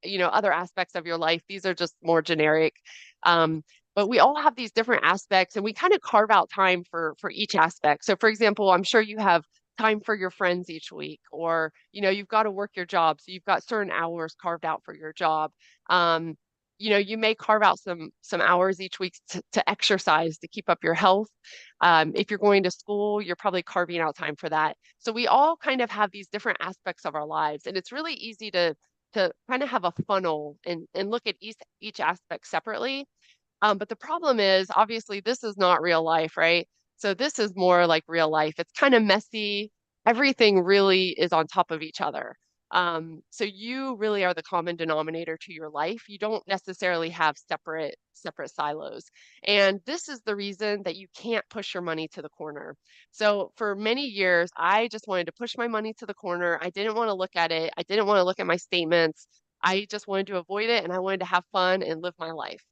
other aspects of your life. These are just more generic. Um, but we all have these different aspects and we kind of carve out time for each aspect. So for example, I'm sure you have time for your friends each week, or you've got to work your job, so you've got certain hours carved out for your job. um, you may carve out some hours each week to exercise to keep up your health. If you're going to school, you're probably carving out time for that. So we all kind of have these different aspects of our lives, and it's really easy to kind of have a funnel and look at each aspect separately. But the problem is, obviously, this is not real life, right? So this is more like real life. It's kind of messy. Everything really is on top of each other. So you really are the common denominator to your life. You don't necessarily have separate silos. And this is the reason that you can't push your money to the corner. So for many years, I just wanted to push my money to the corner. I didn't want to look at it. I didn't want to look at my statements. I just wanted to avoid it and I wanted to have fun and live my life.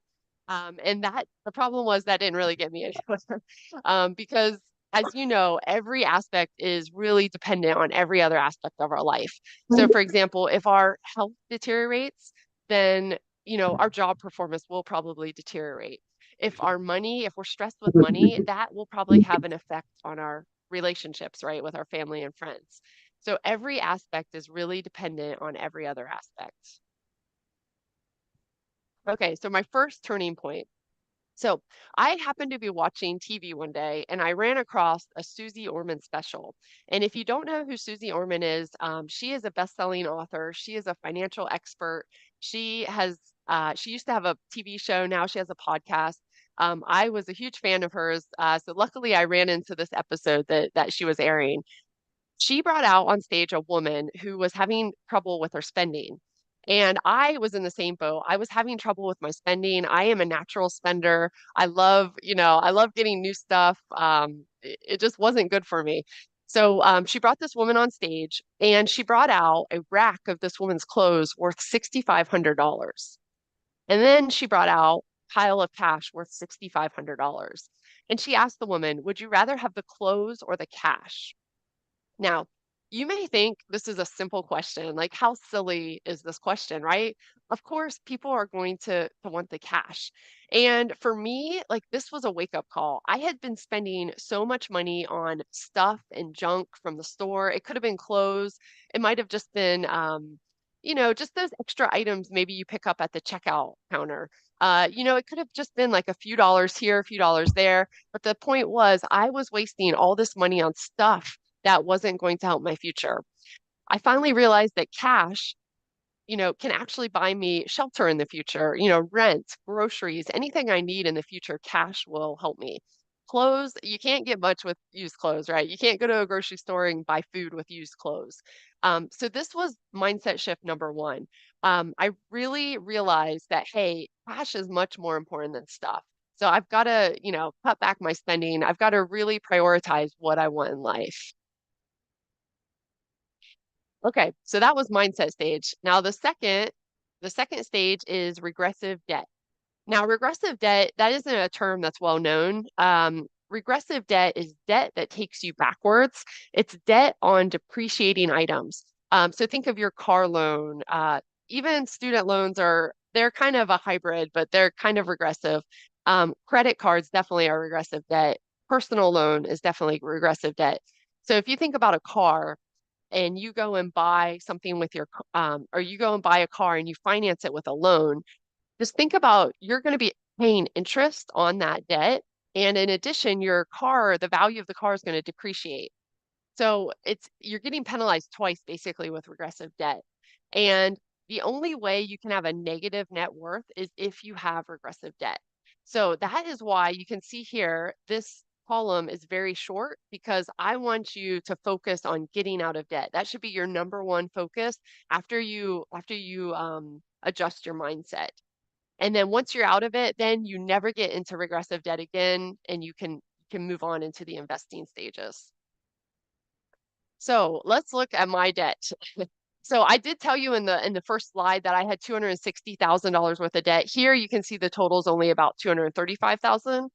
And that the problem was that didn't really get me anywhere. Because as you know, every aspect is really dependent on every other aspect of our life. So for example, if our health deteriorates, then our job performance will probably deteriorate. If we're stressed with money, that will probably have an effect on our relationships, right, with our family and friends. So every aspect is really dependent on every other aspect. Okay, so my first turning point. So I happened to be watching TV one day and I ran across a Susie Orman special. And if you don't know who Susie Orman is, she is a best-selling author. She is a financial expert. She used to have a TV show. Now she has a podcast. I was a huge fan of hers. So luckily I ran into this episode that she was airing. She brought out on stage a woman who was having trouble with her spending. And I was in the same boat. I was having trouble with my spending. I am a natural spender. I love getting new stuff. It just wasn't good for me. So she brought this woman on stage and she brought out a rack of this woman's clothes worth $6,500. And then she brought out a pile of cash worth $6,500. And she asked the woman, would you rather have the clothes or the cash? Now, you may think this is a simple question, like how silly is this question, right? Of course, people are going to want the cash. And for me, like this was a wake-up call. I had been spending so much money on stuff and junk from the store. It could have been clothes. It might have just been just those extra items maybe you pick up at the checkout counter. It could have just been like a few dollars here, a few dollars there. But the point was, I was wasting all this money on stuff that wasn't going to help my future. I finally realized that cash, can actually buy me shelter in the future, rent, groceries, anything I need in the future, cash will help me. Clothes, you can't get much with used clothes, right? You can't go to a grocery store and buy food with used clothes. So this was mindset shift number one. I really realized that, hey, cash is much more important than stuff. So I've got to, cut back my spending. I've got to really prioritize what I want in life. Okay, so that was mindset stage. Now the second stage is regressive debt. Now regressive debt, that isn't a term that's well known. Regressive debt is debt that takes you backwards. It's debt on depreciating items. So think of your car loan. Even student loans they're kind of a hybrid, but they're kind of regressive. Credit cards definitely are regressive debt. Personal loan is definitely regressive debt. So if you think about a car, and you go and buy something with or you go and buy a car and you finance it with a loan, just think about you're going to be paying interest on that debt. And in addition, the value of the car is going to depreciate. So you're getting penalized twice basically with regressive debt. And the only way you can have a negative net worth is if you have regressive debt. So that is why you can see here, this column is very short because I want you to focus on getting out of debt. That should be your number one focus after you adjust your mindset. And then once you're out of it, then you never get into regressive debt again, and you can move on into the investing stages. So let's look at my debt. So I did tell you in the first slide that I had $260,000 worth of debt. Here you can see the total is only about 235,000.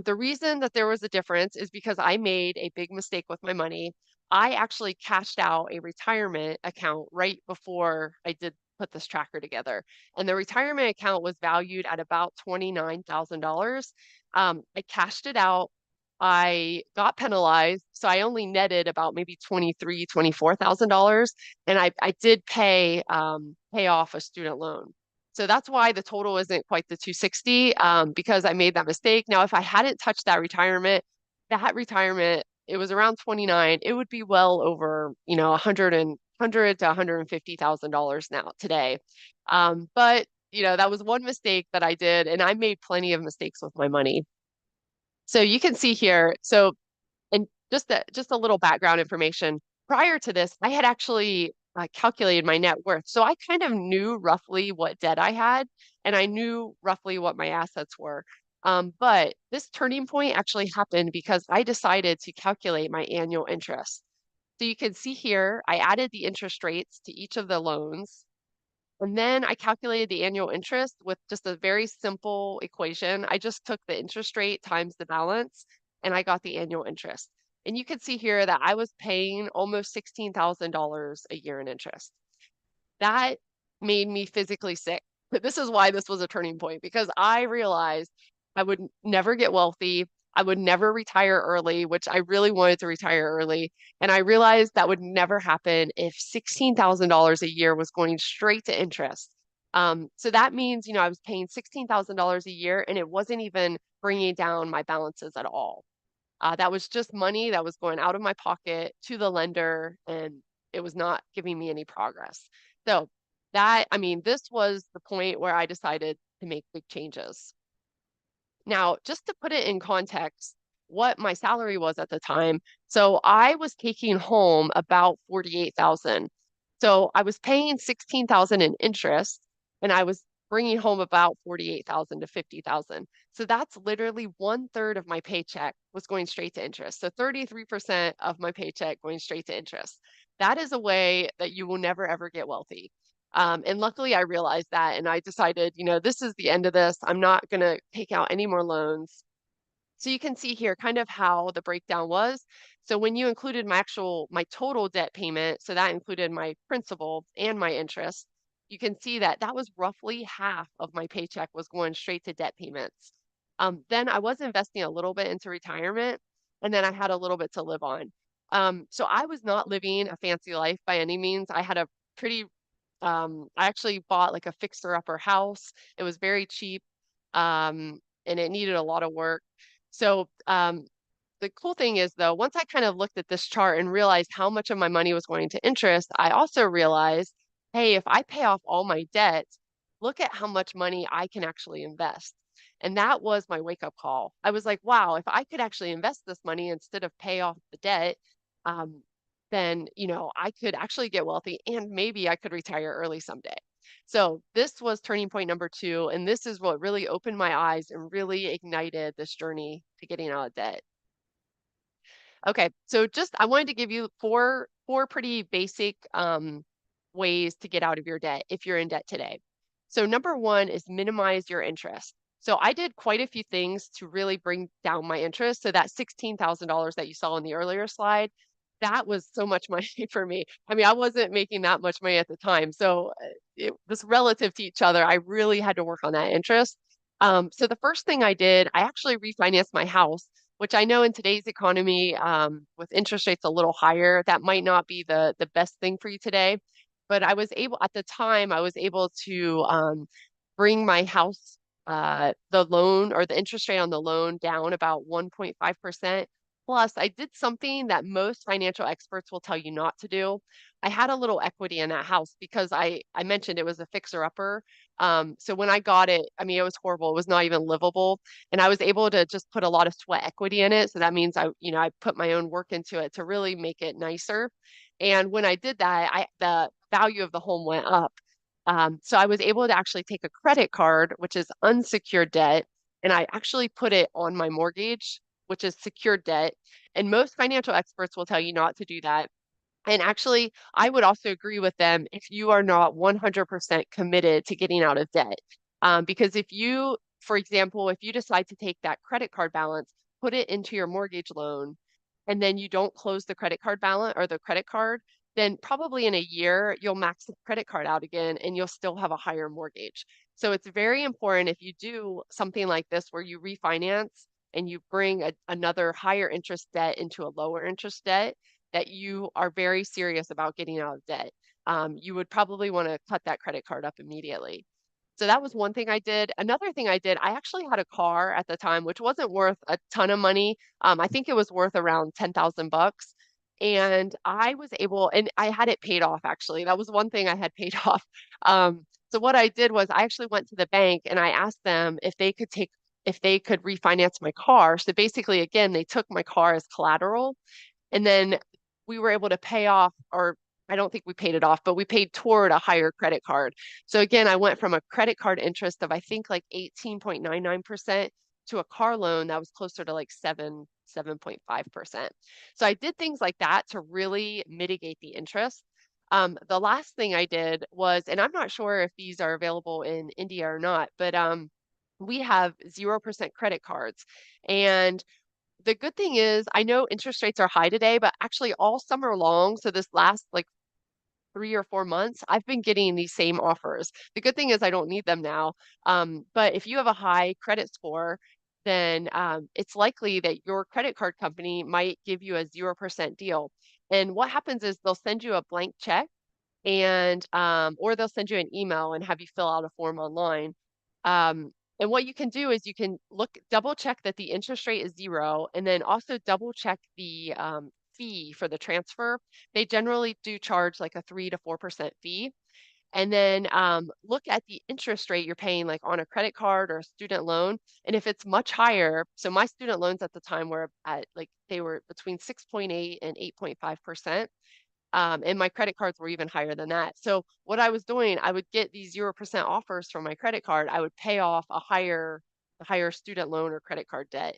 The reason that there was a difference is because I made a big mistake with my money. I actually cashed out a retirement account right before I did put this tracker together. And the retirement account was valued at about $29,000. I cashed it out. I got penalized, so I only netted about maybe $24,000, and I did pay off a student loan. So that's why the total isn't quite the 260, because I made that mistake. Now, if I hadn't touched that retirement, it was around 29, it would be well over, 100 to $150,000 now today. But that was one mistake that I did, and I made plenty of mistakes with my money. So you can see here, and just a little background information. Prior to this, I had actually calculated my net worth. So I kind of knew roughly what debt I had, and I knew roughly what my assets were. But this turning point actually happened because I decided to calculate my annual interest. So you can see here, I added the interest rates to each of the loans. And then I calculated the annual interest with just a very simple equation. I just took the interest rate times the balance, and I got the annual interest. And you can see here that I was paying almost $16,000 a year in interest. That made me physically sick. But this is why this was a turning point, because I realized I would never get wealthy. I would never retire early, which I really wanted to retire early. And I realized that would never happen if $16,000 a year was going straight to interest. So that means, I was paying $16,000 a year, and it wasn't even bringing down my balances at all. That was just money that was going out of my pocket to the lender, and it was not giving me any progress. So this was the point where I decided to make big changes. Now, just to put it in context, what my salary was at the time. So I was taking home about 48,000. So I was paying 16,000 in interest, and I was bringing home about 48,000 to 50,000. So that's literally 1/3 of my paycheck was going straight to interest. So 33% of my paycheck going straight to interest. That is a way that you will never ever get wealthy. And luckily, I realized that, and I decided, this is the end of this. I'm not going to take out any more loans. So you can see here kind of how the breakdown was. So when you included my total debt payment, so that included my principal and my interest, you can see that that was roughly half of my paycheck was going straight to debt payments. Then I was investing a little bit into retirement, and then I had a little bit to live on. So I was not living a fancy life by any means. I had a pretty I actually bought like a fixer-upper house. It was very cheap, and it needed a lot of work. So the cool thing is, though, once I kind of looked at this chart and realized how much of my money was going to interest, I also realized, hey, if I pay off all my debt, look at how much money I can actually invest. And that was my wake-up call. I was like, wow, if I could actually invest this money instead of pay off the debt, um, then, I could actually get wealthy, and maybe I could retire early someday. So this was turning point number two, and this is what really opened my eyes and really ignited this journey to getting out of debt. Okay, so just I wanted to give you four pretty basic ways to get out of your debt if you're in debt today. So number one is minimize your interest. So I did quite a few things to really bring down my interest. So that $16,000 that you saw in the earlier slide, that was so much money for me. I mean, I wasn't making that much money at the time. So it was relative to each other. I really had to work on that interest. So the first thing I did, I actually refinanced my house, which I know in today's economy, with interest rates a little higher, that might not be the best thing for you today. But I was able, at the time, I was able to bring my house, the loan or the interest rate on the loan down about 1.5%. Plus, I did something that most financial experts will tell you not to do. I had a little equity in that house because I mentioned it was a fixer-upper. So when I got it, I mean, it was horrible. It was not even livable. And I was able to just put a lot of sweat equity in it. So that means I put my own work into it to really make it nicer. And when I did that, the value of the home went up. So I was able to actually take a credit card, which is unsecured debt, and I actually put it on my mortgage, which is secured debt. And most financial experts will tell you not to do that. And actually, I would also agree with them if you are not 100% committed to getting out of debt. Because if you, for example, if you decide to take that credit card balance, put it into your mortgage loan, and then you don't close the credit card balance or the credit card, then probably in a year, you'll max the credit card out again and you'll still have a higher mortgage. So it's very important if you do something like this where you refinance and you bring another higher interest debt into a lower interest debt, that you are very serious about getting out of debt. You would probably want to cut that credit card up immediately. So that was one thing I did. Another thing I did, I actually had a car at the time, which wasn't worth a ton of money. I think it was worth around 10,000 bucks. And I was able, and I had it paid off actually. That was one thing I had paid off. So what I did was I actually went to the bank and I asked them if they could refinance my car. So basically, again, they took my car as collateral. And then we were able to pay off, or I don't think we paid it off, but we paid toward a higher credit card. So again, I went from a credit card interest of I think like 18.99% to a car loan that was closer to like 7.5%. So I did things like that to really mitigate the interest. The last thing I did was, and I'm not sure if these are available in India or not, but we have 0% credit cards. And the good thing is, I know interest rates are high today, but actually all summer long, so this last like 3 or 4 months, I've been getting these same offers. The good thing is I don't need them now. But if you have a high credit score, then it's likely that your credit card company might give you a 0% deal. And what happens is they'll send you a blank check and or they'll send you an email and have you fill out a form online. And what you can do is you can double check that the interest rate is zero, and then also double check the fee for the transfer. They generally do charge like a 3 to 4% fee. And then look at the interest rate you're paying, like on a credit card or a student loan. And if it's much higher, so my student loans at the time were at like they were between 6.8 and 8.5%. And my credit cards were even higher than that. So what I was doing, I would get these 0% offers from my credit card. I would pay off a higher student loan or credit card debt.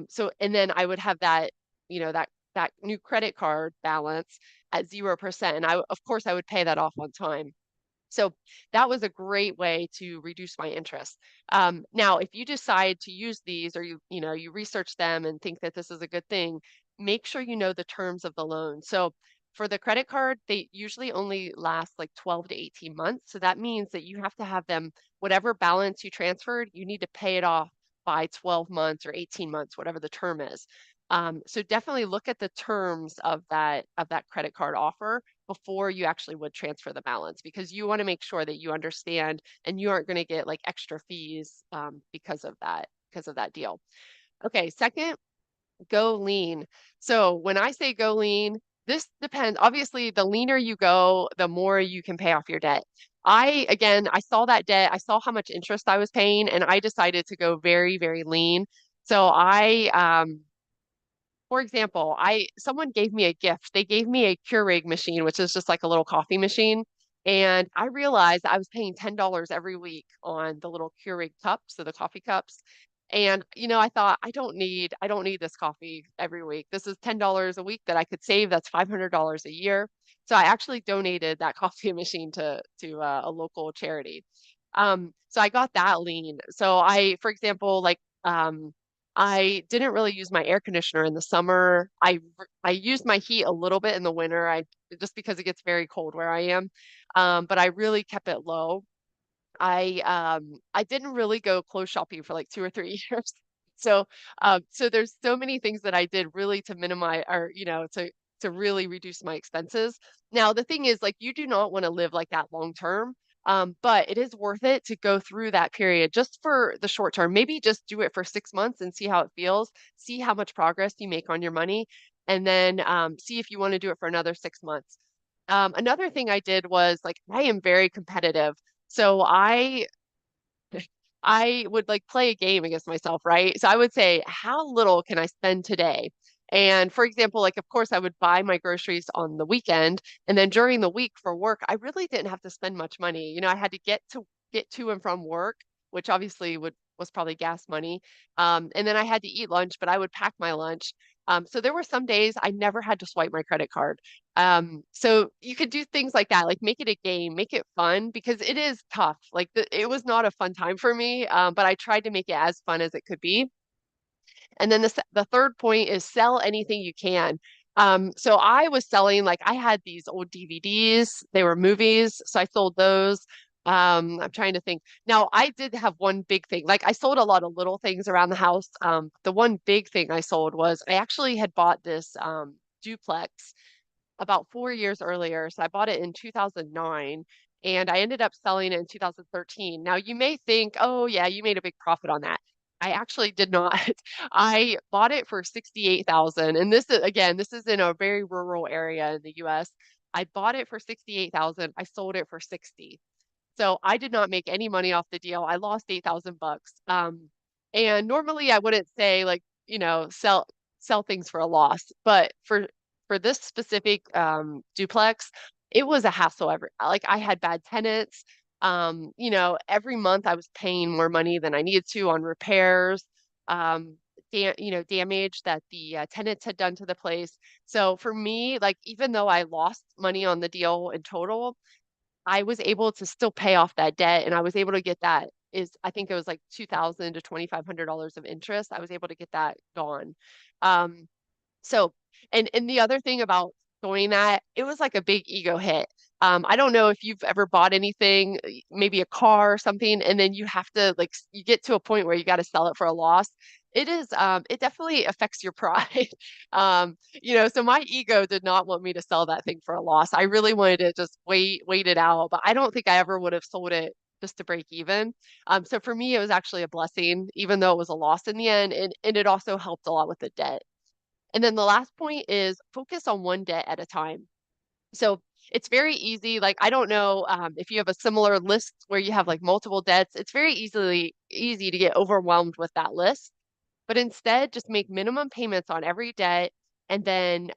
So and then I would have that, that new credit card balance at 0%. And of course I would pay that off on time. So that was a great way to reduce my interest. Now, if you decide to use these or you research them and think that this is a good thing, make sure you know the terms of the loan. So for the credit card, they usually only last like 12 to 18 months. So that means that you have to have them, whatever balance you transferred, you need to pay it off by 12 months or 18 months, whatever the term is. So definitely look at the terms of that credit card offer before you actually would transfer the balance, because you want to make sure that you understand and you aren't going to get like extra fees because of that deal. Okay, second, go lean. So when I say go lean, this depends. Obviously, the leaner you go, the more you can pay off your debt. I saw that debt, I saw how much interest I was paying, and I decided to go very, very lean. So for example, I someone gave me a gift. They gave me a Keurig machine, which is just like a little coffee machine. And I realized I was paying $10 every week on the little Keurig cups, so the coffee cups. And I thought I don't need this coffee every week. This is $10 a week that I could save. That's $500 a year. So I actually donated that coffee machine to a local charity. So I got that lean. So for example, like I didn't really use my air conditioner in the summer. I used my heat a little bit in the winter. I just because it gets very cold where I am. But I really kept it low. I didn't really go clothes shopping for like 2 or 3 years. So there's so many things that I did really to minimize or to really reduce my expenses. Now the thing is, like, you do not want to live like that long term. But it is worth it to go through that period just for the short term. Maybe just do it for 6 months and see how it feels, see how much progress you make on your money, and then see if you want to do it for another 6 months. Another thing I did was like I am very competitive. So I would like play a game against myself, right? So I would say, how little can I spend today? And for example, like, of course, I would buy my groceries on the weekend. And then during the week for work, I really didn't have to spend much money. I had to get to and from work, which obviously was probably gas money. And then I had to eat lunch, but I would pack my lunch. So there were some days I never had to swipe my credit card. So you could do things like that, like make it a game, make it fun because it is tough. Like it was not a fun time for me, but I tried to make it as fun as it could be. And then the third point is sell anything you can. So I was selling, like, I had these old DVDs, they were movies, so I sold those. I'm trying to think. Now, I did have one big thing. Like, I sold a lot of little things around the house. The one big thing I sold was I actually had bought this duplex about 4 years earlier. So I bought it in 2009 and I ended up selling it in 2013. Now you may think, oh yeah, you made a big profit on that. I actually did not. I bought it for 68,000. And this is again, this is in a very rural area in the US. I bought it for 68,000. I sold it for 60. So I did not make any money off the deal. I lost 8,000 bucks. And normally I wouldn't say like, sell things for a loss, but for this specific duplex, it was a hassle every like I had bad tenants. Every month I was paying more money than I needed to on repairs, damage that the tenants had done to the place. So for me, like even though I lost money on the deal in total, I was able to still pay off that debt and I was able to get that is I think it was like 2,000 to $2,500 of interest. I was able to get that gone. Um, so, and the other thing about doing that, it was like a big ego hit. I don't know if you've ever bought anything, maybe a car or something, and then you have to like you get to a point where you got to sell it for a loss. It definitely affects your pride. So my ego did not want me to sell that thing for a loss. I really wanted to just wait it out, but I don't think I ever would have sold it just to break even. So for me, it was actually a blessing, even though it was a loss in the end, and it also helped a lot with the debt. And then the last point is focus on one debt at a time. So it's very easy. Like, I don't know if you have a similar list where you have like multiple debts, it's very easy to get overwhelmed with that list. But instead, just make minimum payments on every debt and then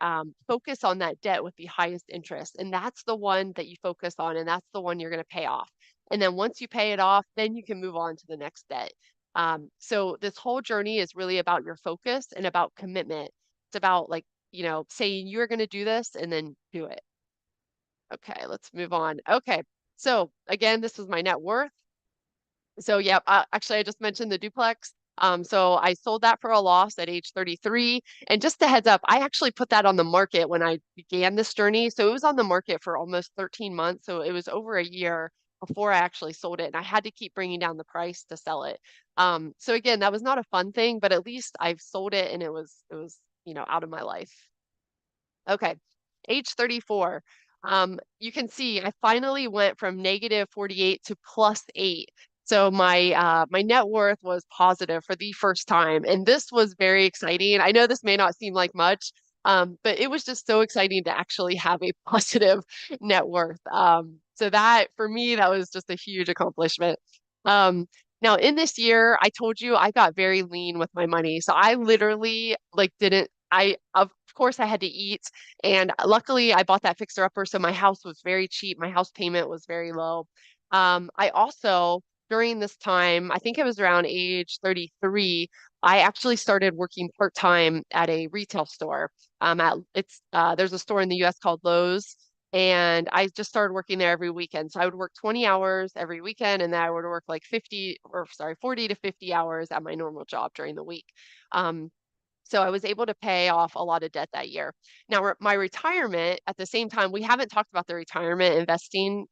focus on that debt with the highest interest. And that's the one that you focus on, and that's the one you're going to pay off. And then once you pay it off, then you can move on to the next debt. So this whole journey is really about your focus and about commitment. It's about like, saying you're going to do this and then do it. Okay, let's move on. Okay, so again, this is my net worth. So yeah, actually, I just mentioned the duplex. So I sold that for a loss at age 33. And just a heads up, I actually put that on the market when I began this journey. So it was on the market for almost 13 months. So it was over a year before I actually sold it, and I had to keep bringing down the price to sell it. So again, that was not a fun thing, but at least I've sold it, and it was out of my life. Okay, age 34. You can see I finally went from negative 48 to plus 8. So my net worth was positive for the first time, and this was very exciting. I know this may not seem like much, but it was just so exciting to actually have a positive net worth. So that for me, that was just a huge accomplishment. Now in this year, I told you I got very lean with my money. So I literally like didn't I of course I had to eat, and luckily I bought that fixer upper, so my house was very cheap. My house payment was very low. I also during this time, I think it was around age 33, I actually started working part-time at a retail store. There's a store in the US called Lowe's, and I just started working there every weekend. So I would work 20 hours every weekend, and then I would work like 40 to 50 hours at my normal job during the week. Um, so I was able to pay off a lot of debt that year. Now, my retirement at the same time, we haven't talked about the retirement investing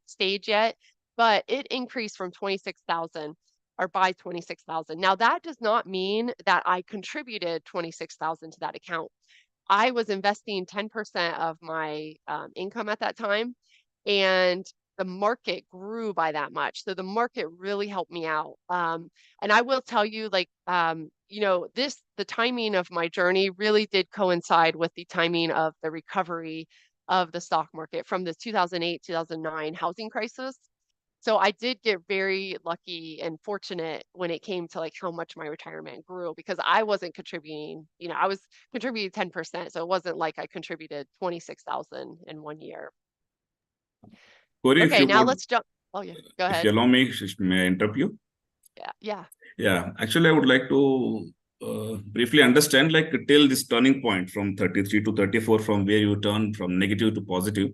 stage yet, but it increased from 26,000 or by 26,000. Now, that does not mean that I contributed 26,000 to that account. I was investing 10% of my income at that time, and the market grew by that much. So the market really helped me out. And I will tell you, like, the timing of my journey really did coincide with the timing of the recovery of the stock market from the 2008, 2009 housing crisis. So I did get very lucky and fortunate when it came to like how much my retirement grew because I wasn't contributing, I was contributing 10%. So it wasn't like I contributed 26,000 in one year. Cori, if Okay, you now would, let's jump. Oh yeah, go if you ahead. allow me, may I interrupt you? Yeah, yeah. Yeah, actually, I would like to briefly understand, like, till this turning point from 33 to 34, from where you turn from negative to positive,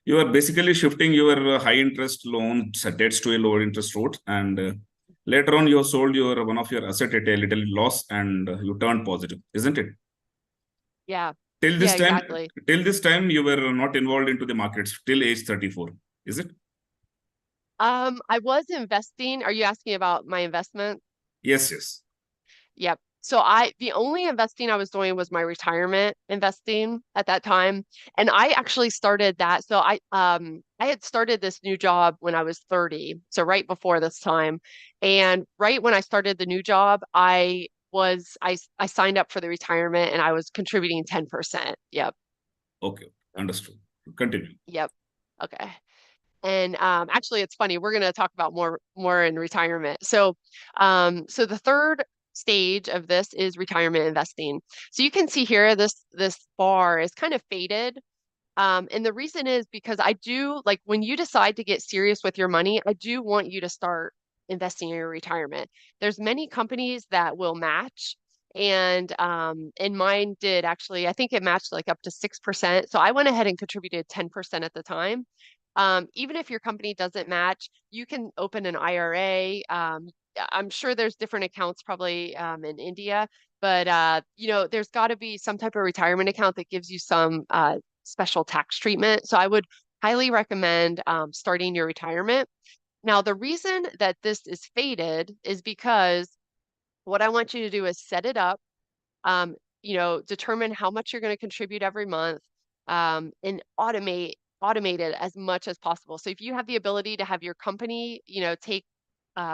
you are basically shifting your high interest loans debts to a lower interest route, and later on, you have sold one of your asset at a little loss, and you turned positive, isn't it? Yeah. Till Yeah, this time, exactly. till this time, you were not involved into the markets till age 34. Is it? I was investing. Are you asking about my investment? Yes, yes. Yep. So the only investing I was doing was my retirement investing at that time. And I actually started that. So I had started this new job when I was 30, so right before this time. And right when I started the new job, I signed up for the retirement and I was contributing 10%. Yep. Okay, understood. Continue. Yep. Okay. And actually, it's funny. We're going to talk about more in retirement. So the third stage of this is retirement investing. So you can see here this bar is kind of faded. And the reason is because I do like when you decide to get serious with your money, I do want you to start investing in your retirement. There's many companies that will match. And mine did actually, I think it matched like up to 6%. So I went ahead and contributed 10% at the time. Even if your company doesn't match, you can open an IRA. I'm sure there's different accounts probably in India, but there's got to be some type of retirement account that gives you some special tax treatment. So I would highly recommend starting your retirement. Now, the reason that this is faded is because what I want you to do is set it up, determine how much you're going to contribute every month, and automate it as much as possible. So if you have the ability to have your company, take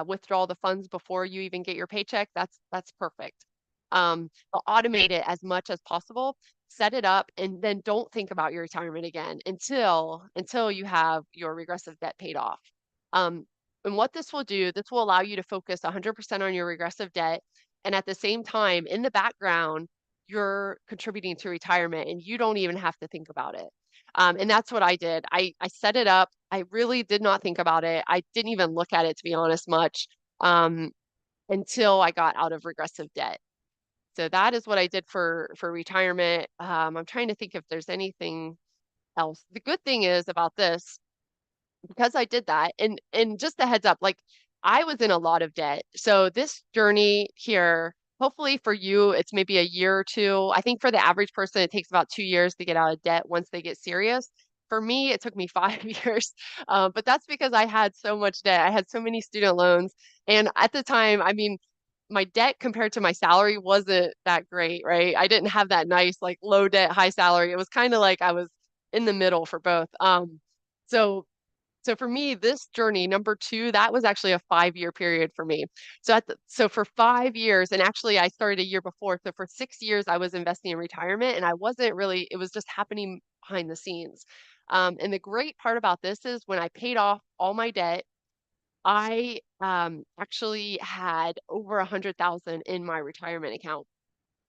withdraw the funds before you even get your paycheck, that's perfect. But automate it as much as possible, set it up, and then don't think about your retirement again until you have your regressive debt paid off. Um, and what this will do, this will allow you to focus 100% on your regressive debt. And at the same time, in the background, you're contributing to retirement and you don't even have to think about it. And that's what I did. I set it up. I really did not think about it. I didn't even look at it, to be honest, much um, until I got out of regressive debt. So that is what I did for retirement. I'm trying to think if there's anything else. The good thing is about this, because I did that, and just a heads up, like I was in a lot of debt. So this journey here, hopefully for you, it's maybe a year or two. I think for the average person, it takes about 2 years to get out of debt once they get serious. For me, it took me 5 years, but that's because I had so much debt. I had so many student loans, and at the time, I mean, my debt compared to my salary wasn't that great, right? I didn't have that nice like low debt, high salary. It was kind of like I was in the middle for both. So so for me, this journey, number two, that was actually a 5 year period for me. So for 5 years, and actually I started a year before. So for 6 years, I was investing in retirement and I wasn't really, it was just happening behind the scenes. And the great part about this is when I paid off all my debt, I actually had over 100,000 in my retirement account.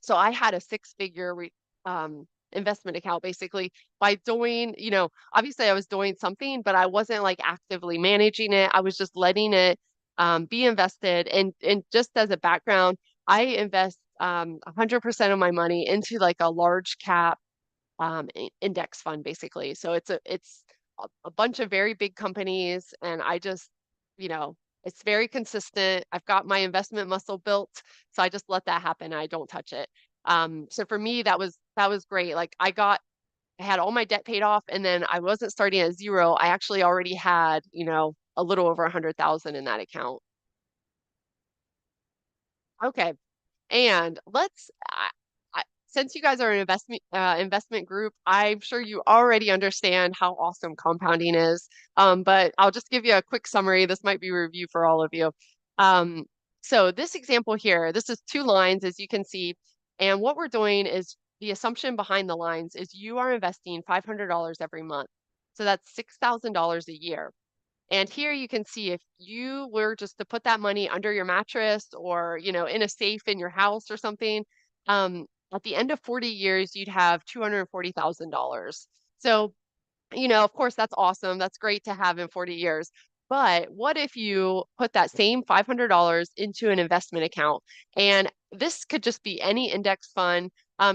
So I had a six-figure investment account basically by doing, obviously I was doing something, but I wasn't like actively managing it. I was just letting it be invested. And just as a background, I invest 100% of my money into like a large cap index fund basically. So it's a bunch of very big companies, and I just, you know, it's very consistent. I've got my investment muscle built, so I just let that happen. I don't touch it. So for me, that was great. Like I had all my debt paid off, and then I wasn't starting at zero. I actually already had, a little over 100,000 in that account. Okay. And since you guys are an investment group, I'm sure you already understand how awesome compounding is. But I'll just give you a quick summary. This might be a review for all of you. Um, so this example here, this is two lines, as you can see. And what we're doing is the assumption behind the lines is you are investing $500 every month. So that's $6,000 a year. And here you can see if you were just to put that money under your mattress or, in a safe in your house or something, um, at the end of 40 years, you'd have $240,000. So of course, that's awesome. That's great to have in 40 years. But what if you put that same $500 into an investment account? And this could just be any index fund.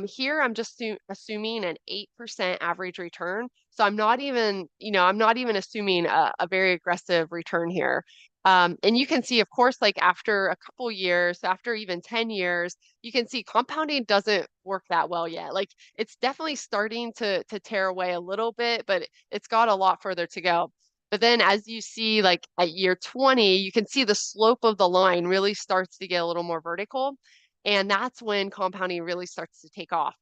Here, I'm just assuming an 8% average return. So I'm not even assuming a very aggressive return here. And you can see, of course, like after a couple years, after even 10 years, you can see compounding doesn't work that well yet. Like it's definitely starting to tear away a little bit, but it's got a lot further to go. But then as you see, like at year 20, you can see the slope of the line really starts to get a little more vertical. And that's when compounding really starts to take off.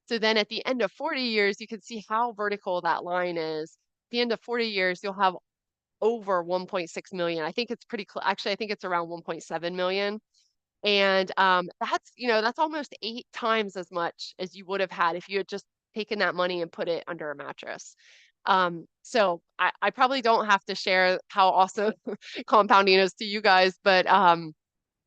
So then at the end of 40 years, you can see how vertical that line is. At the end of 40 years, you'll have over 1.6 million. I think it's pretty close. Actually, I think it's around 1.7 million. And that's, that's almost 8 times as much as you would have had if you had just taken that money and put it under a mattress. So I probably don't have to share how awesome compounding is to you guys, but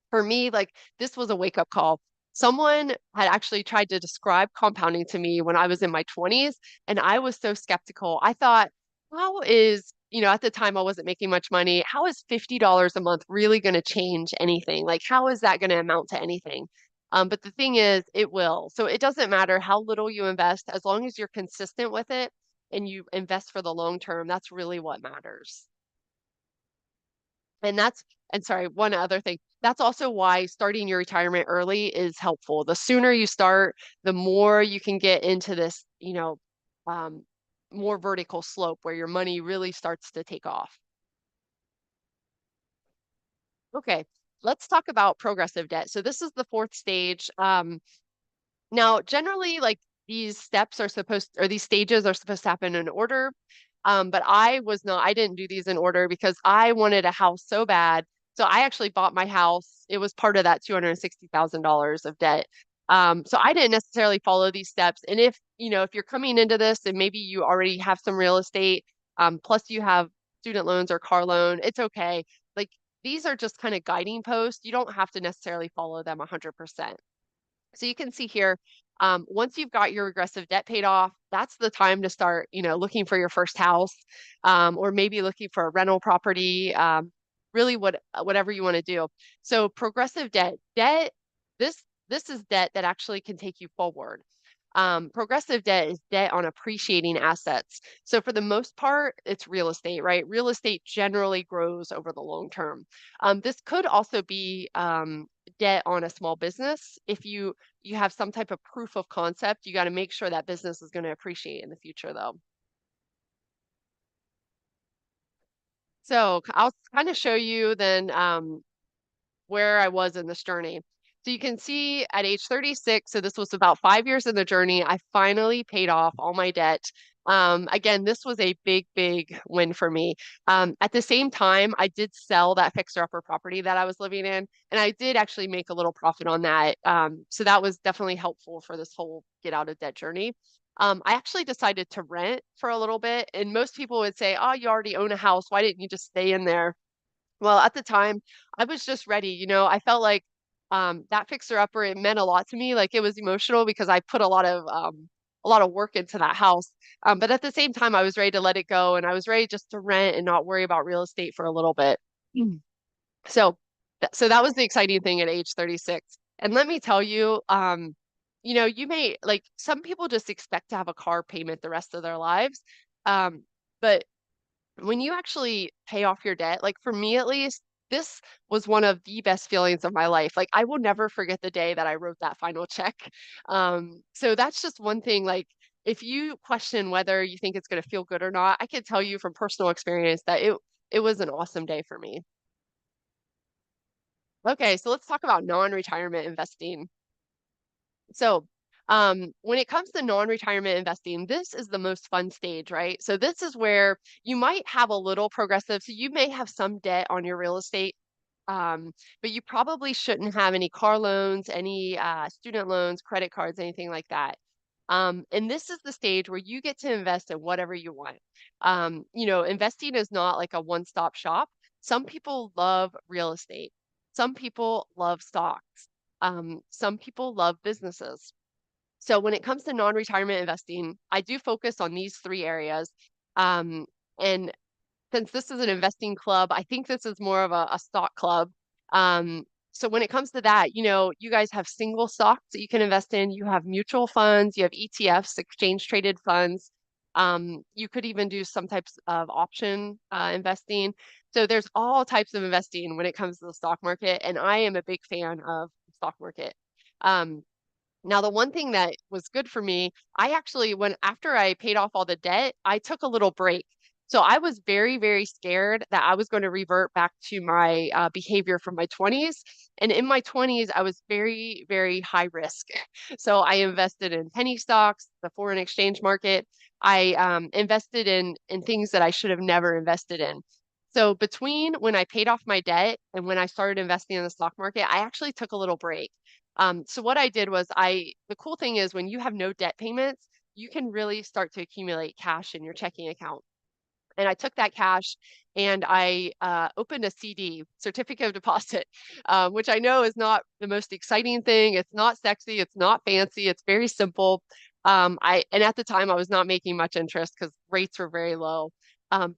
for me, like this was a wake up call. Someone had actually tried to describe compounding to me when I was in my 20s, and I was so skeptical. I thought, how is, at the time I wasn't making much money. How is $50 a month really going to change anything? Like, how is that going to amount to anything? But the thing is, it will. So it doesn't matter how little you invest, as long as you're consistent with it and you invest for the long term, that's really what matters. And and sorry, one other thing. That's also why starting your retirement early is helpful. The sooner you start, the more you can get into this, um, more vertical slope where your money really starts to take off. Okay, let's talk about progressive debt. So this is the fourth stage. Now, generally, like these steps are supposed, or these stages are supposed to happen in order. But I didn't do these in order because I wanted a house so bad. So I actually bought my house. It was part of that $260,000 of debt. So I didn't necessarily follow these steps. And if you're coming into this and maybe you already have some real estate, plus you have student loans or car loan, it's okay. Like these are just kind of guiding posts. You don't have to necessarily follow them 100%. So you can see here, once you've got your regressive debt paid off, that's the time to start, looking for your first house, or maybe looking for a rental property, really whatever you want to do. So progressive debt, this this is debt that actually can take you forward. Progressive debt is debt on appreciating assets. So for the most part, it's real estate, right? Real estate generally grows over the long term. This could also be debt on a small business. If you have some type of proof of concept, you got to make sure that business is going to appreciate in the future, though. So I'll kind of show you then where I was in this journey. So you can see at age 36, so this was about 5 years in the journey, I finally paid off all my debt. Again, this was a big, big win for me. At the same time, I did sell that fixer-upper property that I was living in, and I did actually make a little profit on that. So that was definitely helpful for this whole get out of debt journey. I actually decided to rent for a little bit, and most people would say, "Oh, you already own a house. Why didn't you just stay in there?" Well, at the time, I was just ready. I felt like that fixer upper, it meant a lot to me. Like it was emotional because I put a lot of work into that house. But at the same time, I was ready to let it go and I was ready just to rent and not worry about real estate for a little bit. Mm. So so that was the exciting thing at age 36. And let me tell you, you may like some people just expect to have a car payment the rest of their lives. But when you actually pay off your debt, like for me at least, this was one of the best feelings of my life. Like I will never forget the day that I wrote that final check. So that's just one thing. Like if you question whether you think it's going to feel good or not, I can tell you from personal experience that it was an awesome day for me. Okay, so let's talk about non-retirement investing. So, when it comes to non-retirement investing, this is the most fun stage, right? So this is where you might have a little progressive. So you may have some debt on your real estate, but you probably shouldn't have any car loans, any student loans, credit cards, anything like that. And this is the stage where you get to invest in whatever you want. Investing is not like a one-stop shop. Some people love real estate. Some people love stocks. Some people love businesses. So when it comes to non-retirement investing, I do focus on these three areas. And since this is an investing club, I think this is more of a stock club. So when it comes to that, you guys have single stocks that you can invest in. You have mutual funds, you have ETFs, exchange traded funds. You could even do some types of option investing. So there's all types of investing when it comes to the stock market, and I am a big fan of the stock market. Um, Now, the one thing that was good for me, I actually, when after I paid off all the debt, I took a little break. So I was very, very scared that I was going to revert back to my behavior from my 20s. And in my 20s, I was very, very high risk. So I invested in penny stocks, the foreign exchange market. I invested in things that I should have never invested in. So between when I paid off my debt and when I started investing in the stock market, I actually took a little break. So what I did was the cool thing is when you have no debt payments, you can really start to accumulate cash in your checking account. And I took that cash and I opened a CD, certificate of deposit, which I know is not the most exciting thing. It's not sexy. It's not fancy. It's very simple. And at the time I was not making much interest because rates were very low.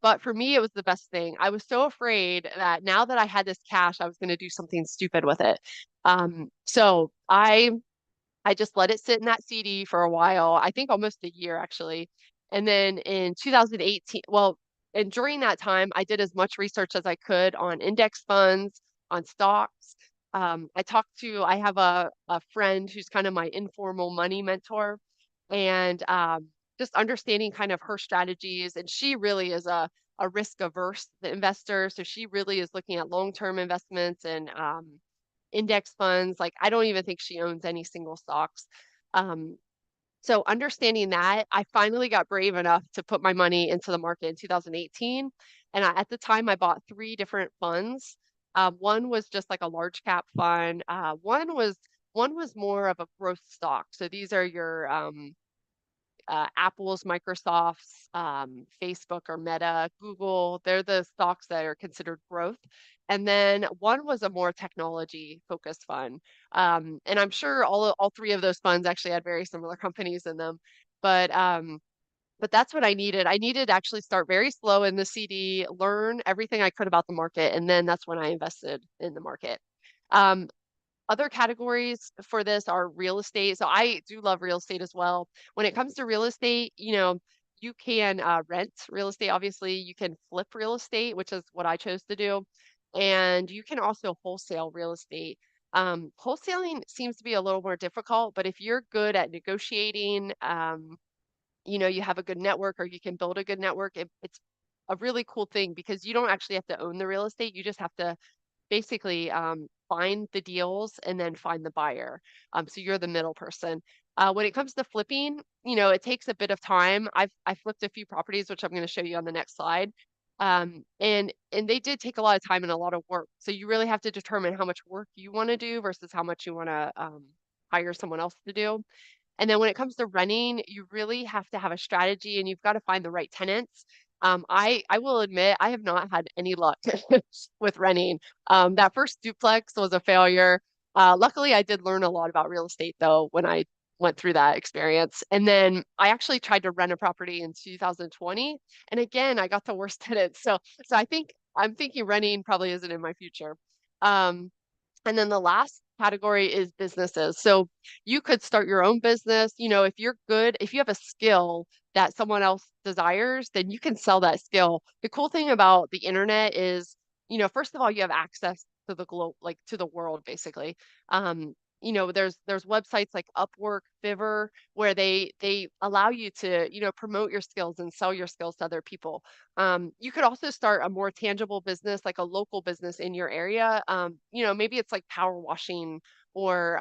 But for me, it was the best thing. I was so afraid that now that I had this cash, I was going to do something stupid with it. So I just let it sit in that CD for a while, I think almost a year actually. And then in 2018, well, and during that time, I did as much research as I could on index funds, on stocks. I have a friend who's kind of my informal money mentor, and just understanding kind of her strategies. And she really is a risk averse investor. So she really is looking at long-term investments and index funds. Like I don't even think she owns any single stocks. Um, so understanding that, I finally got brave enough to put my money into the market in 2018. And at the time, I bought three different funds. One was just like a large cap fund. One was more of a growth stock. So these are your Apple's, Microsoft's, Facebook or Meta, Google. They're the stocks that are considered growth. And then one was a more technology focused fund. And I'm sure all three of those funds actually had very similar companies in them. But but that's what I needed. I needed to actually start very slow in the CD, learn everything I could about the market, and then that's when I invested in the market. Um, Other categories for this are real estate. So I do love real estate as well. When it comes to real estate, you can rent real estate. Obviously, you can flip real estate, which is what I chose to do. And you can also wholesale real estate. Wholesaling seems to be a little more difficult, but if you're good at negotiating, you have a good network or you can build a good network, it's a really cool thing because you don't actually have to own the real estate. You just have to basically find the deals and then find the buyer. So you're the middle person. When it comes to flipping, it takes a bit of time. I flipped a few properties, which I'm going to show you on the next slide. And they did take a lot of time and a lot of work. So you really have to determine how much work you want to do versus how much you want to hire someone else to do. And then when it comes to renting, you really have to have a strategy and you've got to find the right tenants. I will admit I have not had any luck with renting. That first duplex was a failure. Luckily, I did learn a lot about real estate though when I went through that experience. And then I actually tried to rent a property in 2020, and again I got the worst tenants. So I'm thinking renting probably isn't in my future. Um, and then the last category is businesses. So you could start your own business. If you're good, if you have a skill that someone else desires, then you can sell that skill. The cool thing about the internet is, first of all, you have access to the globe, like to the world, basically. There's websites like Upwork, Fiverr, where they allow you to, promote your skills and sell your skills to other people. You could also start a more tangible business, like a local business in your area. Maybe it's like power washing or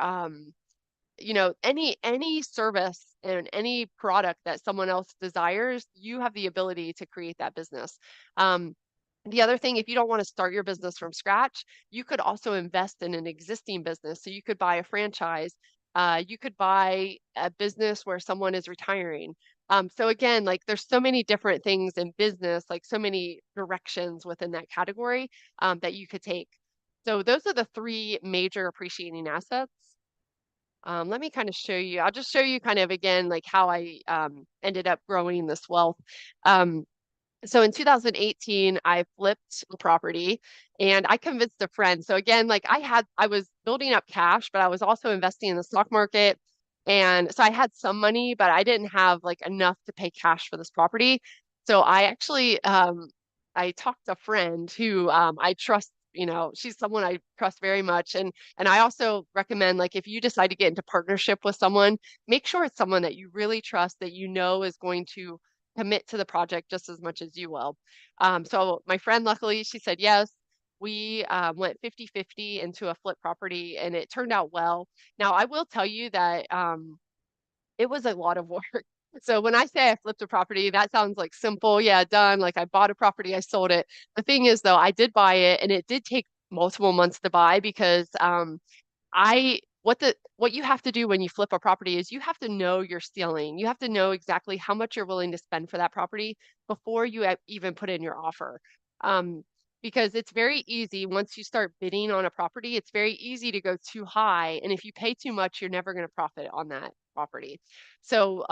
any service and any product that someone else desires, you have the ability to create that business. The other thing, if you don't want to start your business from scratch, you could also invest in an existing business. So you could buy a franchise. You could buy a business where someone is retiring. So again, like there's so many different things in business, like so many directions within that category that you could take. So those are the three major appreciating assets. Let me kind of show you. I'll just show you kind of again, like how I ended up growing this wealth. Um, so in 2018, I flipped a property and I convinced a friend. So again, like I was building up cash, but I was also investing in the stock market. And so I had some money, but I didn't have like enough to pay cash for this property. So I actually I talked to a friend who I trust, she's someone I trust very much. And I also recommend like if you decide to get into partnership with someone, make sure it's someone that you really trust, that you know is going to commit to the project just as much as you will. So my friend, luckily, she said yes. We went 50-50 into a flip property and it turned out well. Now, I will tell you that it was a lot of work. So when I say I flipped a property, that sounds like simple. Yeah, done. Like I bought a property, I sold it. The thing is, though, I did buy it and it did take multiple months to buy because I what you have to do when you flip a property is you have to know your ceiling. You have to know exactly how much you're willing to spend for that property before you even put in your offer. Um, because it's very easy once you start bidding on a property, it's very easy to go too high. And if you pay too much, you're never going to profit on that property. So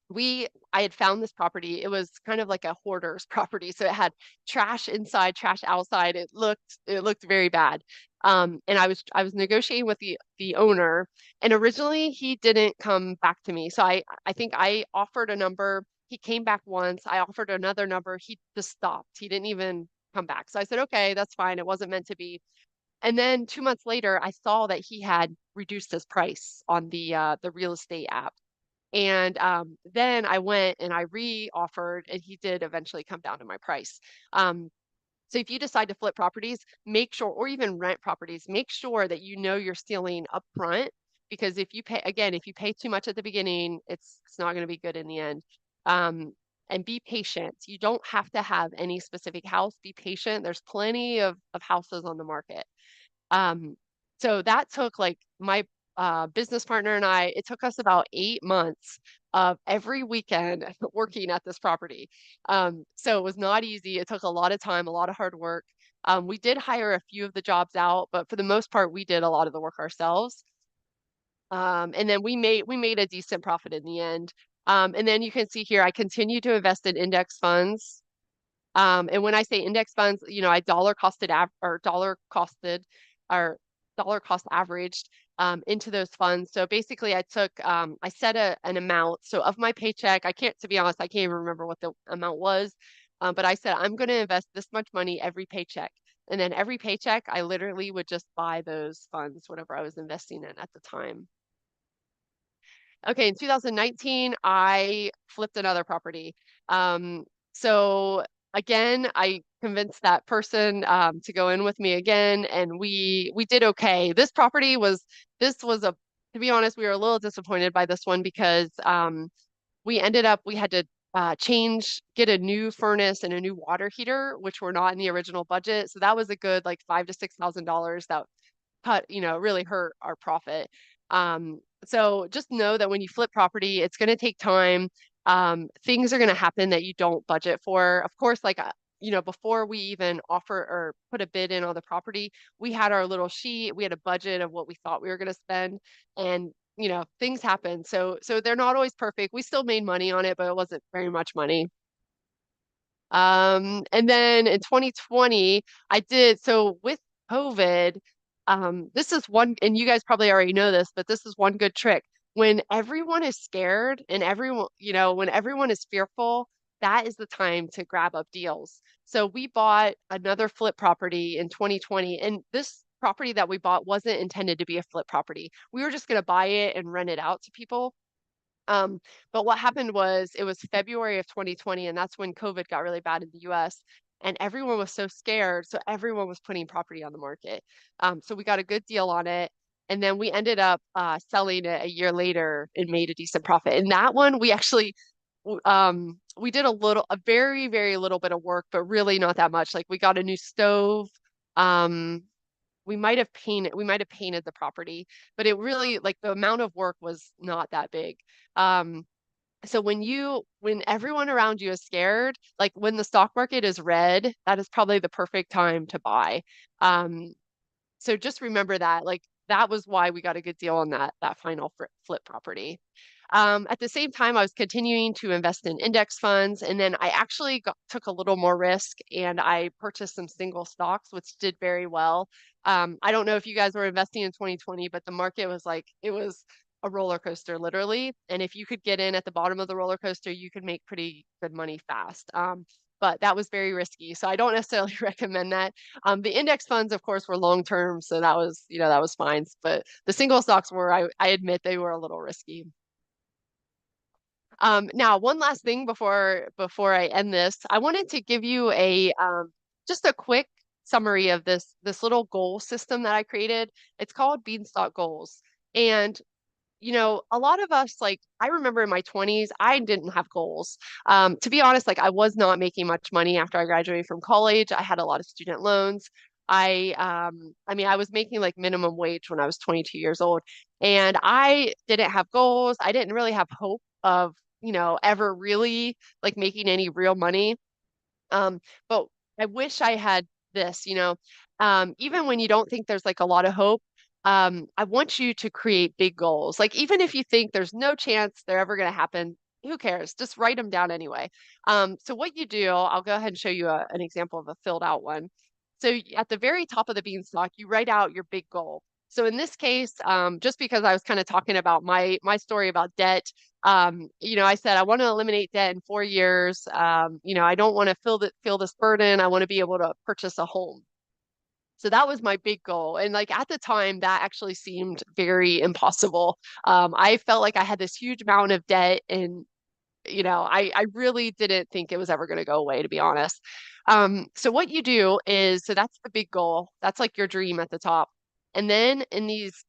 we I had found this property. It was kind of like a hoarder's property. So it had trash inside, trash outside. It looked very bad. And I was negotiating with the owner, and originally he didn't come back to me. So I think I offered a number. He came back once. I offered another number. He just stopped. He didn't even come back. So I said, okay, that's fine. It wasn't meant to be. And then 2 months later, I saw that he had reduced his price on the real estate app. And then I went and I re-offered, and he did eventually come down to my price. Um, so if you decide to flip properties, make sure, or even rent properties, make sure that you know your ceiling up front. Because if you pay too much at the beginning, it's not going to be good in the end. Um, and be patient. You don't have to have any specific house. Be patient. There's plenty of houses on the market. Um, so that took like my business partner and I, it took us about 8 months of every weekend working at this property. So it was not easy. It took a lot of time, a lot of hard work. We did hire a few of the jobs out, but for the most part, we did a lot of the work ourselves. And then we made a decent profit in the end. And then you can see here, I continue to invest in index funds. And when I say index funds, I dollar costed or dollar cost averaged into those funds. So basically, I set an amount. So of my paycheck, to be honest, I can't even remember what the amount was. But I said, I'm going to invest this much money every paycheck. And then every paycheck, I literally would just buy those funds, whatever I was investing in at the time. Okay, in 2019, I flipped another property. So again, I convinced that person to go in with me again, and we did okay. This was to be honest, we were a little disappointed by this one because we had to get a new furnace and a new water heater, which were not in the original budget. So that was a good like $5,000 to $6,000 that really hurt our profit. So just know that when you flip property, it's going to take time. Things are going to happen that you don't budget for. Of course, like, before we even offer or put a bid in on the property, we had our little sheet. We had a budget of what we thought we were going to spend, and things happen. So they're not always perfect. We still made money on it, but it wasn't very much money. And then in 2020, so with COVID, this is one, and you guys probably already know this, but this is one good trick. When everyone is scared and when everyone is fearful, that is the time to grab up deals. So we bought another flip property in 2020, and this property that we bought wasn't intended to be a flip property. We were just going to buy it and rent it out to people. Um, but what happened was it was February of 2020, and that's when COVID got really bad in the US. And everyone was so scared. So everyone was putting property on the market. So we got a good deal on it. And then we ended up selling it a year later and made a decent profit. And that one, we did a very, very little bit of work, but really not that much. Like we got a new stove. Um, we might have painted the property, but it really like the amount of work was not that big. Um, so when everyone around you is scared, like when the stock market is red, that is probably the perfect time to buy. Um, so just remember that, like that was why we got a good deal on that final flip property. At the same time, I was continuing to invest in index funds, and then I actually took a little more risk and I purchased some single stocks, which did very well. I don't know if you guys were investing in 2020, but the market was like it was. a roller coaster, literally. And if you could get in at the bottom of the roller coaster, you could make pretty good money fast. But that was very risky. So I don't necessarily recommend that. The index funds, of course, were long term. So that was, that was fine. But the single stocks were, I admit they were a little risky. Now, one last thing before I end this, I wanted to give you a just a quick summary of this little goal system that I created. It's called Beanstalk Goals. And a lot of us, like, I remember in my 20s, I didn't have goals. To be honest, like, I was not making much money after I graduated from college. I had a lot of student loans. I mean, I was making like minimum wage when I was 22 years old, and I didn't have goals. I didn't really have hope of, ever really like making any real money. But I wish I had this, even when you don't think there's like a lot of hope, I want you to create big goals. Like, even if you think there's no chance they're ever going to happen, who cares? Just write them down anyway. So what you do, I'll go ahead and show you an example of a filled out one. So at the very top of the beanstalk, you write out your big goal. So in this case, just because I was kind of talking about my story about debt, I said I want to eliminate debt in 4 years. I don't want to feel this burden. I want to be able to purchase a home. So that was my big goal. And like at the time, that actually seemed very impossible. I felt like I had this huge amount of debt, and I really didn't think it was ever going to go away, to be honest. So what you do is, so that's the big goal. That's like your dream at the top. And then in these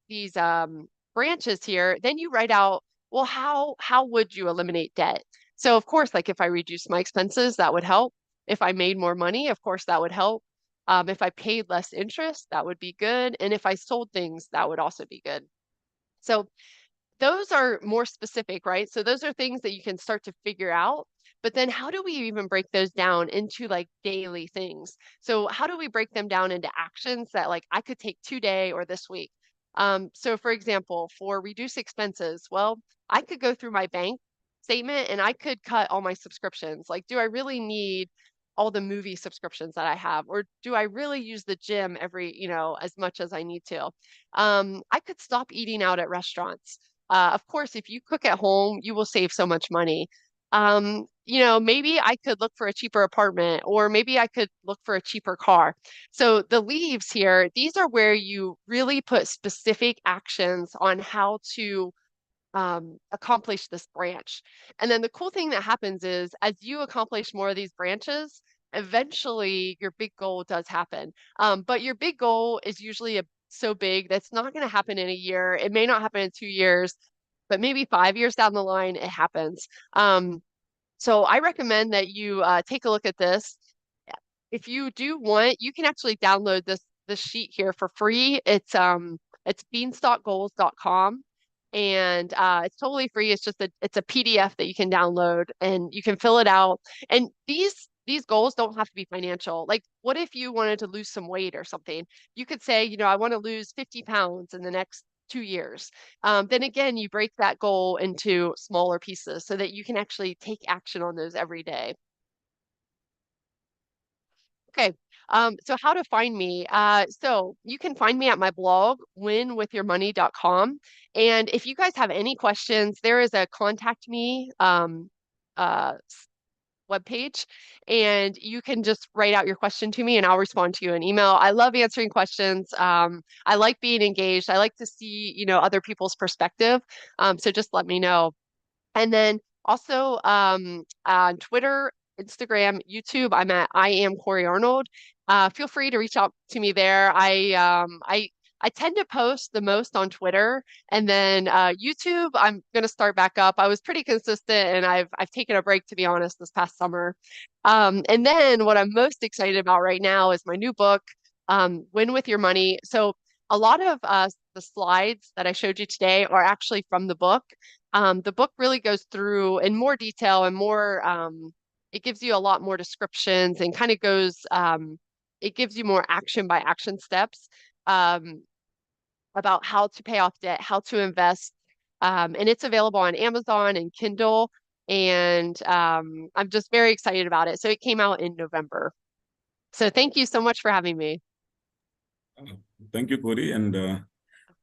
branches here, then you write out, well, how would you eliminate debt? So of course, like if I reduce my expenses, that would help. If I made more money, of course, that would help. If I paid less interest, that would be good. And if I sold things, that would also be good. So those are more specific, right? So those are things that you can start to figure out. But then how do we even break those down into like daily things? So how do we break them down into actions that like I could take today or this week? So for example, for reduce expenses, well, I could go through my bank statement and I could cut all my subscriptions. Like, do I really need all the movie subscriptions that I have? Or do I really use the gym as much as I need to? I could stop eating out at restaurants. Of course, if you cook at home, you will save so much money. Maybe I could look for a cheaper apartment, or maybe I could look for a cheaper car. So the leaves here, these are where you really put specific actions on how to accomplish this branch. And then the cool thing that happens is as you accomplish more of these branches, eventually your big goal does happen. But your big goal is usually so big that's not going to happen in a year. It may not happen in 2 years, but maybe 5 years down the line, it happens. So I recommend that you take a look at this. If you do want, you can actually download this sheet here for free. It's beanstalkgoals.com, and it's totally free. It's a PDF that you can download and you can fill it out. And these goals don't have to be financial. Like, what if you wanted to lose some weight or something? You could say, I want to lose 50 pounds in the next 2 years. Then again, you break that goal into smaller pieces so that you can actually take action on those every day. Okay. So how to find me? So you can find me at my blog, winwithyourmoney.com. And if you guys have any questions, there is a contact me uh, webpage, and you can just write out your question to me and I'll respond to you in email. I love answering questions. I like being engaged. I like to see, other people's perspective. So just let me know. And then also on Twitter, Instagram, YouTube, I'm at I am Cori Arnold. Feel free to reach out to me there. I tend to post the most on Twitter, and then YouTube, I'm gonna start back up. I was pretty consistent, and I've taken a break, to be honest, this past summer. And then what I'm most excited about right now is my new book, Win with Your Money. So a lot of the slides that I showed you today are actually from the book. The book really goes through in more detail and more, it gives you a lot more descriptions and kind of it gives you more action by action steps um, about how to pay off debt, how to invest. And it's available on Amazon and Kindle. And I'm just very excited about it. So it came out in November. So thank you so much for having me. Uh, Thank you, Corey. And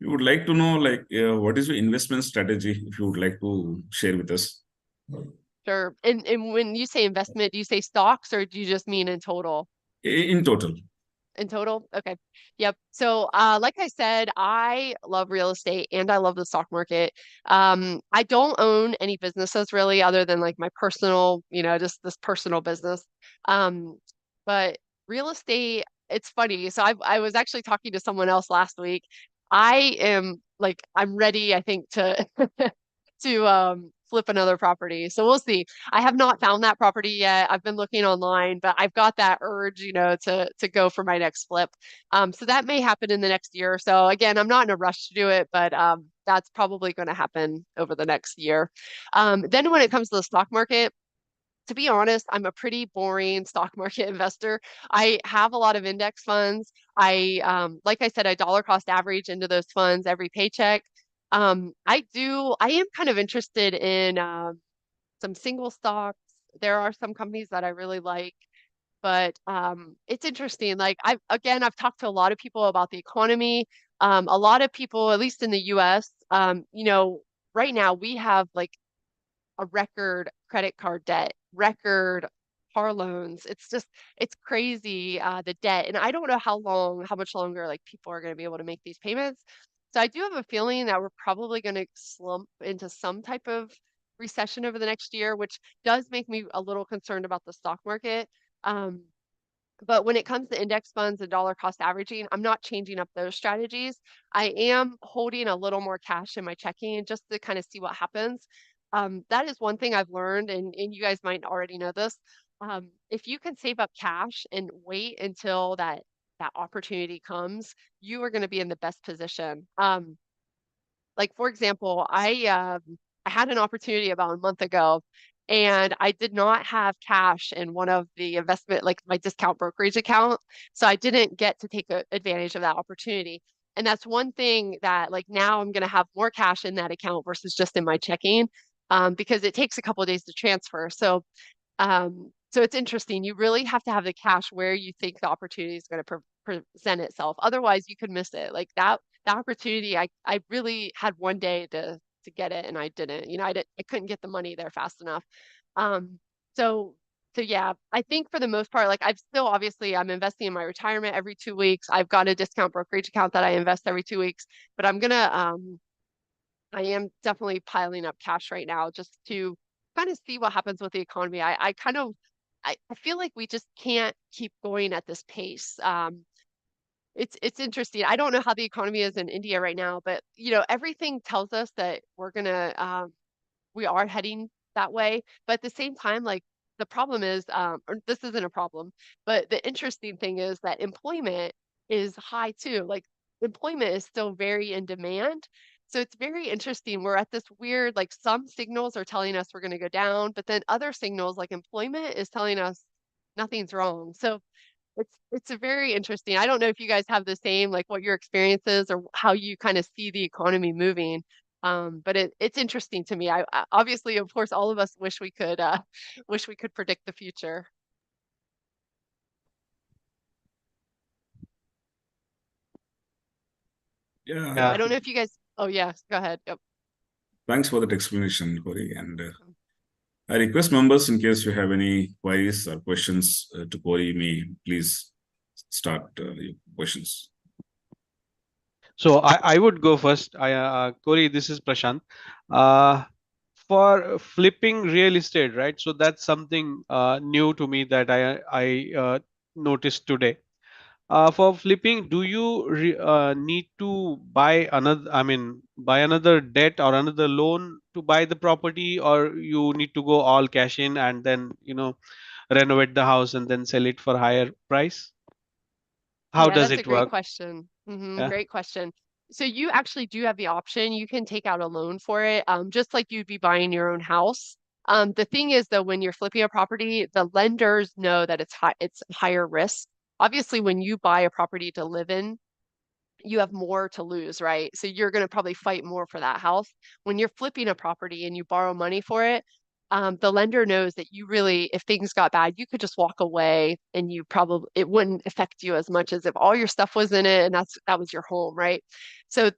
We would like to know, like, what is your investment strategy, if you would like to share with us? Sure. And when you say investment, do you say stocks or do you just mean in total? In total. In total? Okay. Yep. So, like I said, I love real estate and I love the stock market. I don't own any businesses really other than like my personal, just this personal business. Um, but real estate, it's funny. So I was actually talking to someone else last week. I am like, I'm ready, I think, to to flip another property. So we'll see. I have not found that property yet. I've been looking online, but I've got that urge, to go for my next flip. So that may happen in the next year or so. Again, I'm not in a rush to do it, but that's probably going to happen over the next year. Then when it comes to the stock market, to be honest, I'm a pretty boring stock market investor. I have a lot of index funds. Like I said, I dollar cost average into those funds every paycheck. I am kind of interested in some single stocks. There are some companies that I really like, but it's interesting. Like I've talked to a lot of people about the economy. A lot of people, at least in the US, right now we have like a record credit card debt, record car loans. It's crazy, the debt. And I don't know how much longer like people are going to be able to make these payments. So I do have a feeling that we're probably going to slump into some type of recession over the next year, which does make me a little concerned about the stock market. Um, but when it comes to index funds and dollar cost averaging, I'm not changing up those strategies. I am holding a little more cash in my checking just to kind of see what happens. That is one thing I've learned, and you guys might already know this. If you can save up cash and wait until that opportunity comes, you are going to be in the best position. Like for example, I had an opportunity about a month ago, and I did not have cash in one of the investment, like my discount brokerage account, so I didn't get to take advantage of that opportunity. And that's one thing that like now I'm going to have more cash in that account versus just in my checking, because it takes a couple of days to transfer. So it's interesting. You really have to have the cash where you think the opportunity is going to present itself. Otherwise, you could miss it. Like that opportunity, I really had one day to get it, and I didn't. I couldn't get the money there fast enough. Um, so so yeah, I think for the most part, like I've still obviously I'm investing in my retirement every 2 weeks. I've got a discount brokerage account that I invest every 2 weeks, but I am definitely piling up cash right now just to kind of see what happens with the economy. I feel like we just can't keep going at this pace. It's interesting. I don't know how the economy is in India right now, but everything tells us that we are heading that way. But at the same time, like the problem is, or this isn't a problem, but the interesting thing is that employment is high too. Like employment is still very in demand. So it's very interesting. We're at this weird, like some signals are telling us we're going to go down, but then other signals like employment is telling us nothing's wrong. So it's a very interesting. I don't know if you guys have the same, like what your experience is or how you kind of see the economy moving. But it's interesting to me. Obviously, of course, all of us wish we could wish we could predict the future. So Yeah, I don't know if you guys. Oh yeah, go ahead. Yep. thanks for that explanation, Cori. And I request members, in case you have any queries or questions to Cori, may please start your questions. So I would go first. Corey, this is Prashant. Uh, for flipping real estate, right? So that's something new to me that I noticed today. For flipping, do you need to buy another? I mean, buy another debt or another loan to buy the property, or you need to go all cash in and then renovate the house and then sell it for higher price? How Yeah, does that's a it great work? question. Yeah. Great question. So you actually do have the option. You can take out a loan for it, just like you'd be buying your own house. The thing is, though, when you're flipping a property, the lenders know that it's higher risk. Obviously, when you buy a property to live in, you have more to lose, right? So you're going to probably fight more for that house. When you're flipping a property and you borrow money for it, the lender knows that you really, if things got bad, you could just walk away and it wouldn't affect you as much as if all your stuff was in it and that was your home, right? So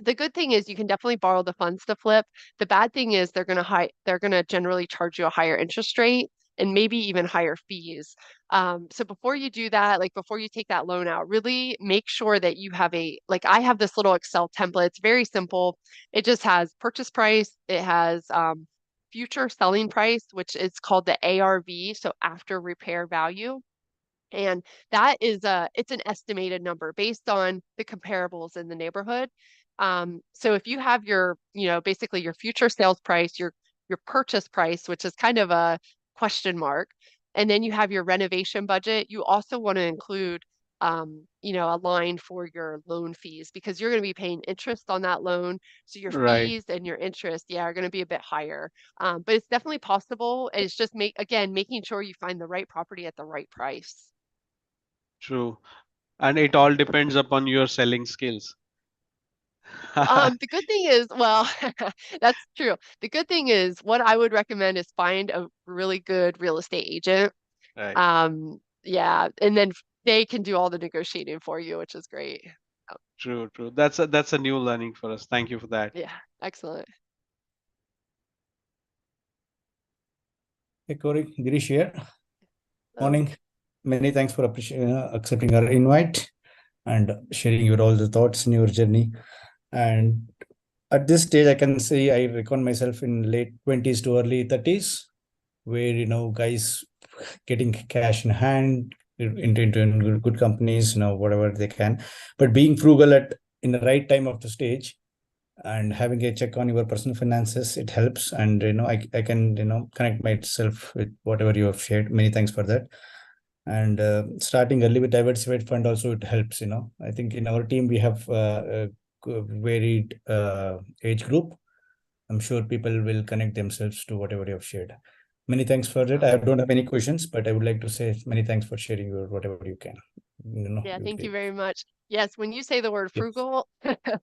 the good thing is you can definitely borrow the funds to flip. The bad thing is they're gonna generally charge you a higher interest rate and maybe even higher fees. So before you do that, like before you take that loan out, really make sure that you have like I have this little Excel template. It's very simple. It just has purchase price. It has future selling price, which is called the ARV, so after repair value. And that is it's an estimated number based on the comparables in the neighborhood. So if you have basically your future sales price, your purchase price, which is kind of a question mark, and then you have your renovation budget, you also want to include a line for your loan fees because you're going to be paying interest on that loan. So your Right. fees and your interest, yeah, are going to be a bit higher. But it's definitely possible. It's just making sure you find the right property at the right price. True. And it all depends upon your selling skills. The good thing is, well, that's true. The good thing is, what I would recommend is find a really good real estate agent. Right. Yeah, and then they can do all the negotiating for you, which is great. Oh, True, true. That's a new learning for us. Thank you for that. yeah, excellent. Hey, Cori, Girish here. So, Morning. Many thanks for accepting our invite and sharing your all the thoughts in your journey. And at this stage, I can say I reckon myself in late 20s to early 30s, where guys getting cash in hand into good companies, whatever they can, but being frugal in the right time of the stage and having a check on your personal finances, it helps. And I can connect myself with whatever you have shared. Many thanks for that. And starting early with diversified fund also, it helps. I think in our team we have a varied age group. I'm sure people will connect themselves to whatever you have shared. Many thanks for it. I don't have any questions, but I would like to say many thanks for sharing your whatever you can. yeah, You thank you feel. very much. Yes, when you say the word Yes. frugal,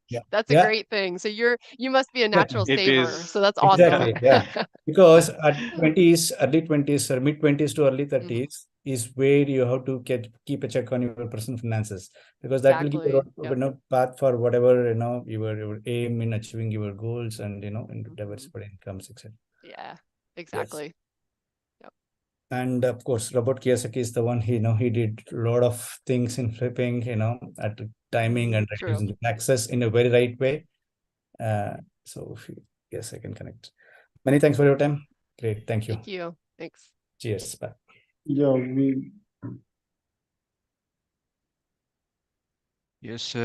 Yeah. that's a Yeah. great thing. So you must be a natural It saver. is. So that's Yeah. awesome. Exactly. Yeah. Because at 20s, early 20s or mid 20s to early Mhm, 30s is where you have to keep a check on your personal finances, because that will give you exactly. a Yep. path for whatever your aim in achieving your goals and in Mhm. diversified incomes, etc. Yeah, Yes. exactly. Yep. And of course, Robert Kiyosaki is the one. He did a lot of things in flipping, at the timing and True. using the access in a very right way. So if you, yes, I can connect. Many thanks for your time. Great. Thank you. Thank you. Thanks. Cheers. Bye. Yeah, we Yes,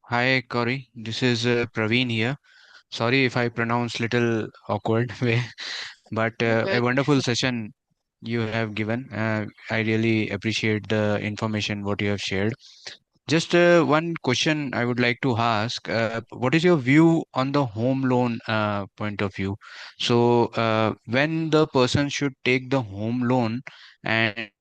hi Cori. This is Praveen here. Sorry if I pronounce little awkward way, but You're a good. wonderful session you have given. I really appreciate the information what you have shared. Just one question I would like to ask. What is your view on the home loan point of view? So, when the person should take the home loan, and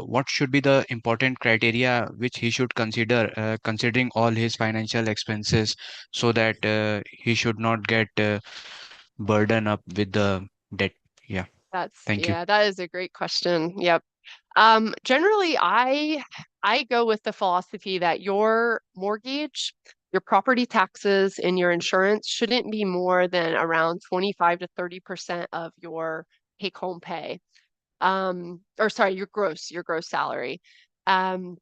what should be the important criteria which he should consider, considering all his financial expenses, so that he should not get burden up with the debt? Yeah, thank you. Yeah, that is a great question. Yep. Generally, I go with the philosophy that your mortgage, your property taxes, and your insurance shouldn't be more than around 25 to 30% of your take-home pay. Or sorry, your gross salary. Um,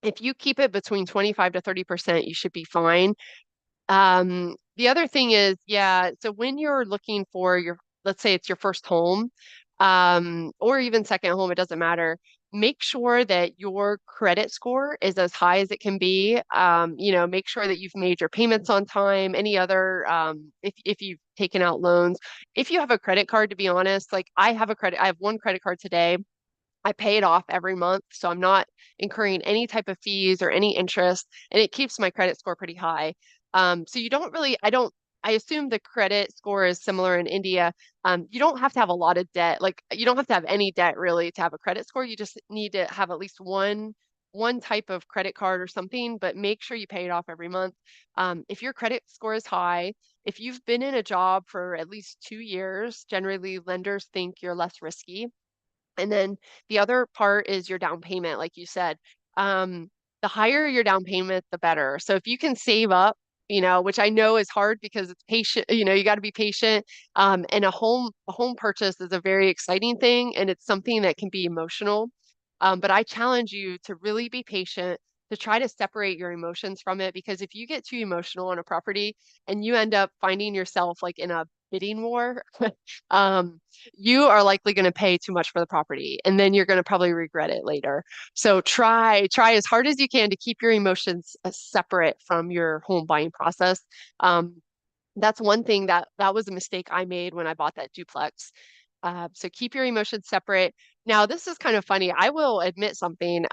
if you keep it between 25 to 30%, you should be fine. The other thing is, yeah, so when you're looking for let's say it's your first home, or even second home, it doesn't matter. Make sure that your credit score is as high as it can be. Make sure that you've made your payments on time. Any other, if you've taken out loans, if you have a credit card, to be honest, like I have one credit card today. I pay it off every month, so I'm not incurring any type of fees or any interest, and it keeps my credit score pretty high. So you don't really, I assume the credit score is similar in India. You don't have to have a lot of debt. Like you don't have to have any debt really to have a credit score. You just need to have at least one one type of credit card or something, but make sure you pay it off every month. If your credit score is high, if you've been in a job for at least 2 years, generally lenders think you're less risky. And then the other part is your down payment, like you said. Um, the higher your down payment, the better. So if you can save up, which I know is hard because it's patient, you got to be patient. And a home purchase is a very exciting thing, and it's something that can be emotional. But I challenge you to really be patient, to try to separate your emotions from it, because if you get too emotional on a property and you end up finding yourself like in a bidding war, um, you are likely going to pay too much for the property, and then you're going to probably regret it later. So try as hard as you can to keep your emotions separate from your home buying process. Um, that's one thing that was a mistake I made when I bought that duplex. So keep your emotions separate. Now, this is kind of funny. I will admit something.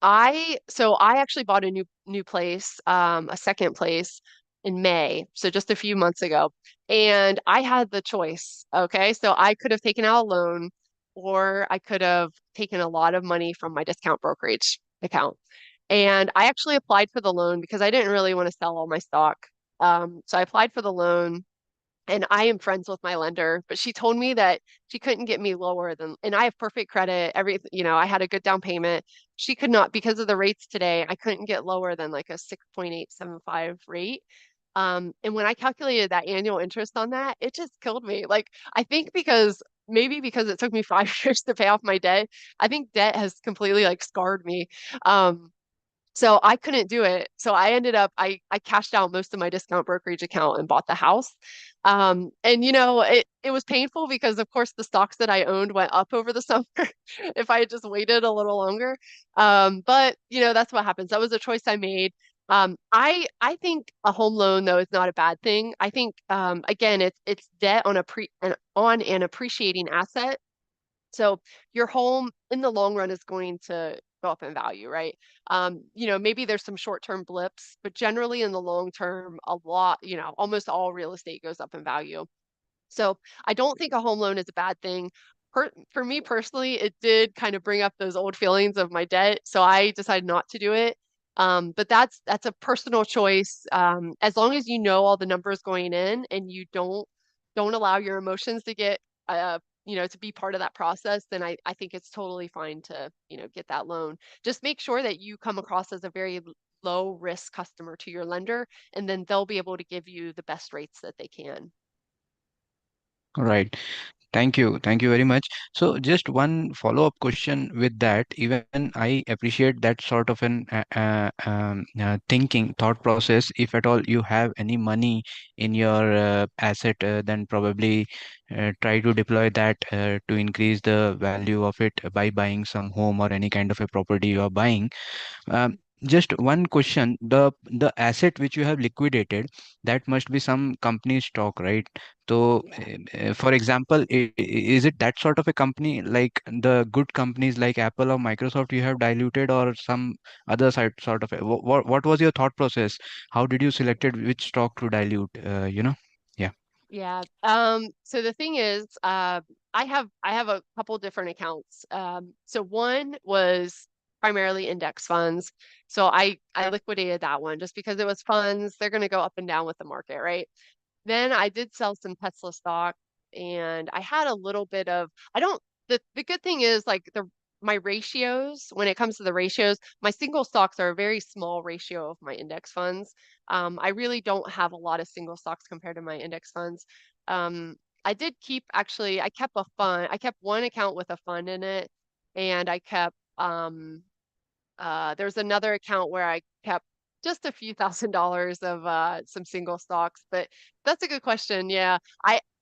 I actually bought a new place, a second place in May, so just a few months ago, and I had the choice. Okay, so I could have taken out a loan, or I could have taken a lot of money from my discount brokerage account. And I actually applied for the loan because I didn't really want to sell all my stock. So I applied for the loan, and I am friends with my lender, but she told me that she couldn't get me lower than, and I have perfect credit, I had a good down payment. She could not, because of the rates today, I couldn't get lower than like a 6.875 rate. And when I calculated that annual interest on that, it just killed me. Like, I think maybe because it took me 5 years to pay off my debt, I think debt has completely like scarred me. Um, so I couldn't do it. So I ended up, I cashed out most of my discount brokerage account and bought the house. And it was painful because of course the stocks that I owned went up over the summer if I had just waited a little longer. But that's what happens. That was a choice I made. I think a home loan though is not a bad thing. I think again it's debt on an appreciating asset. So your home in the long run is going to go up in value, right? Maybe there's some short-term blips, but generally in the long term, a lot, almost all real estate goes up in value. So I don't think a home loan is a bad thing. For me personally, it did kind of bring up those old feelings of my debt, so I decided not to do it. But that's a personal choice. As long as you know all the numbers going in and you don't allow your emotions to get to be part of that process, then I think it's totally fine to, get that loan. Just make sure that you come across as a very low risk customer to your lender, and then they'll be able to give you the best rates that they can. Right. Thank you. Thank you very much. So, just one follow-up question with that. Even I appreciate that sort of an thinking, thought process. If at all you have any money in your asset, then probably try to deploy that to increase the value of it by buying some home or any kind of a property you are buying. Just one question: the asset which you have liquidated, that must be some company stock, right? So, for example, is it that sort of a company, like the good companies like Apple or Microsoft you have diluted, or some other sort of a, what was your thought process? How did you selected which stock to dilute? Yeah. Yeah. So the thing is, I have a couple different accounts. So one was primarily index funds. So I liquidated that one just because it was funds. They're going to go up and down with the market, right? Then I did sell some Tesla stock, and I had a little bit of, I don't, the good thing is like my ratios, when it comes to the ratios, my single stocks are a very small ratio of my index funds. I really don't have a lot of single stocks compared to my index funds. Um, I kept a fund, I kept one account with a fund in it, and I kept, there's another account where I kept just a few $1,000s of some single stocks, but that's a good question. Yeah.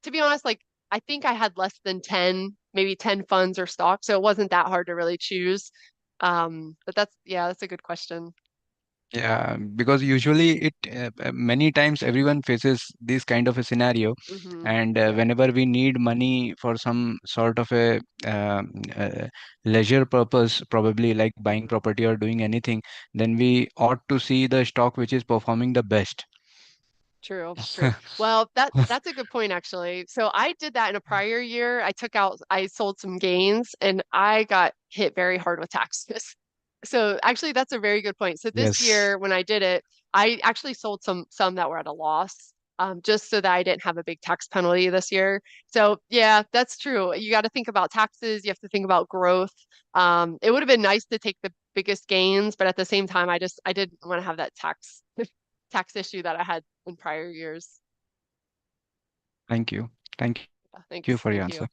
To be honest, like I think I had less than 10, maybe 10 funds or stocks, so it wasn't that hard to really choose. But that's a good question. Yeah, because usually many times everyone faces this kind of a scenario, Hmm. and Yeah, whenever we need money for some sort of a leisure purpose, probably like buying hmm. property or doing anything, then we ought to see the stock which is performing the best. True, true. Well, that's a good point actually. So I did that in a prior year. I sold some gains, and I got hit very hard with taxes. So actually, that's a very good point. So this Yes. year, when I did it, I actually sold some that were at a loss, just so that I didn't have a big tax penalty this year. So yeah, that's true. You got to think about taxes. You have to think about growth. It would have been nice to take the biggest gains, but at the same time, I didn't want to have that tax issue that I had in prior years. Thank you. Thank you Thanks. for your Thank you. answer.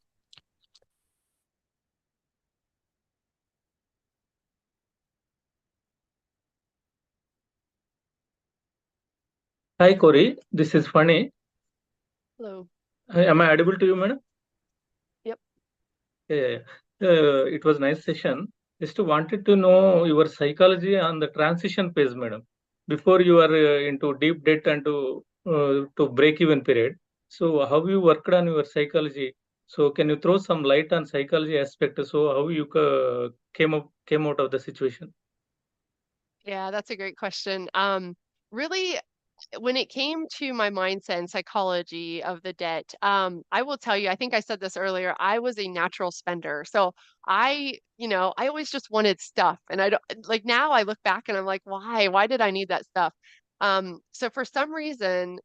Hi, Cori. This is Funny. Hello. Am I audible to you, madam? Yep. Yeah. It was nice session. Just wanted to know your psychology on the transition phase, madam. Before you are into deep debt and to break even period. So how you worked on your psychology? So can you throw some light on psychology aspect? So how you came out of the situation? Yeah, that's a great question. Really, when it came to my mindset and psychology of the debt, I will tell you, I think I said this earlier, I was a natural spender. So I always just wanted stuff. And I don't like now I look back and I'm like, why? Why did I need that stuff? So for some reason,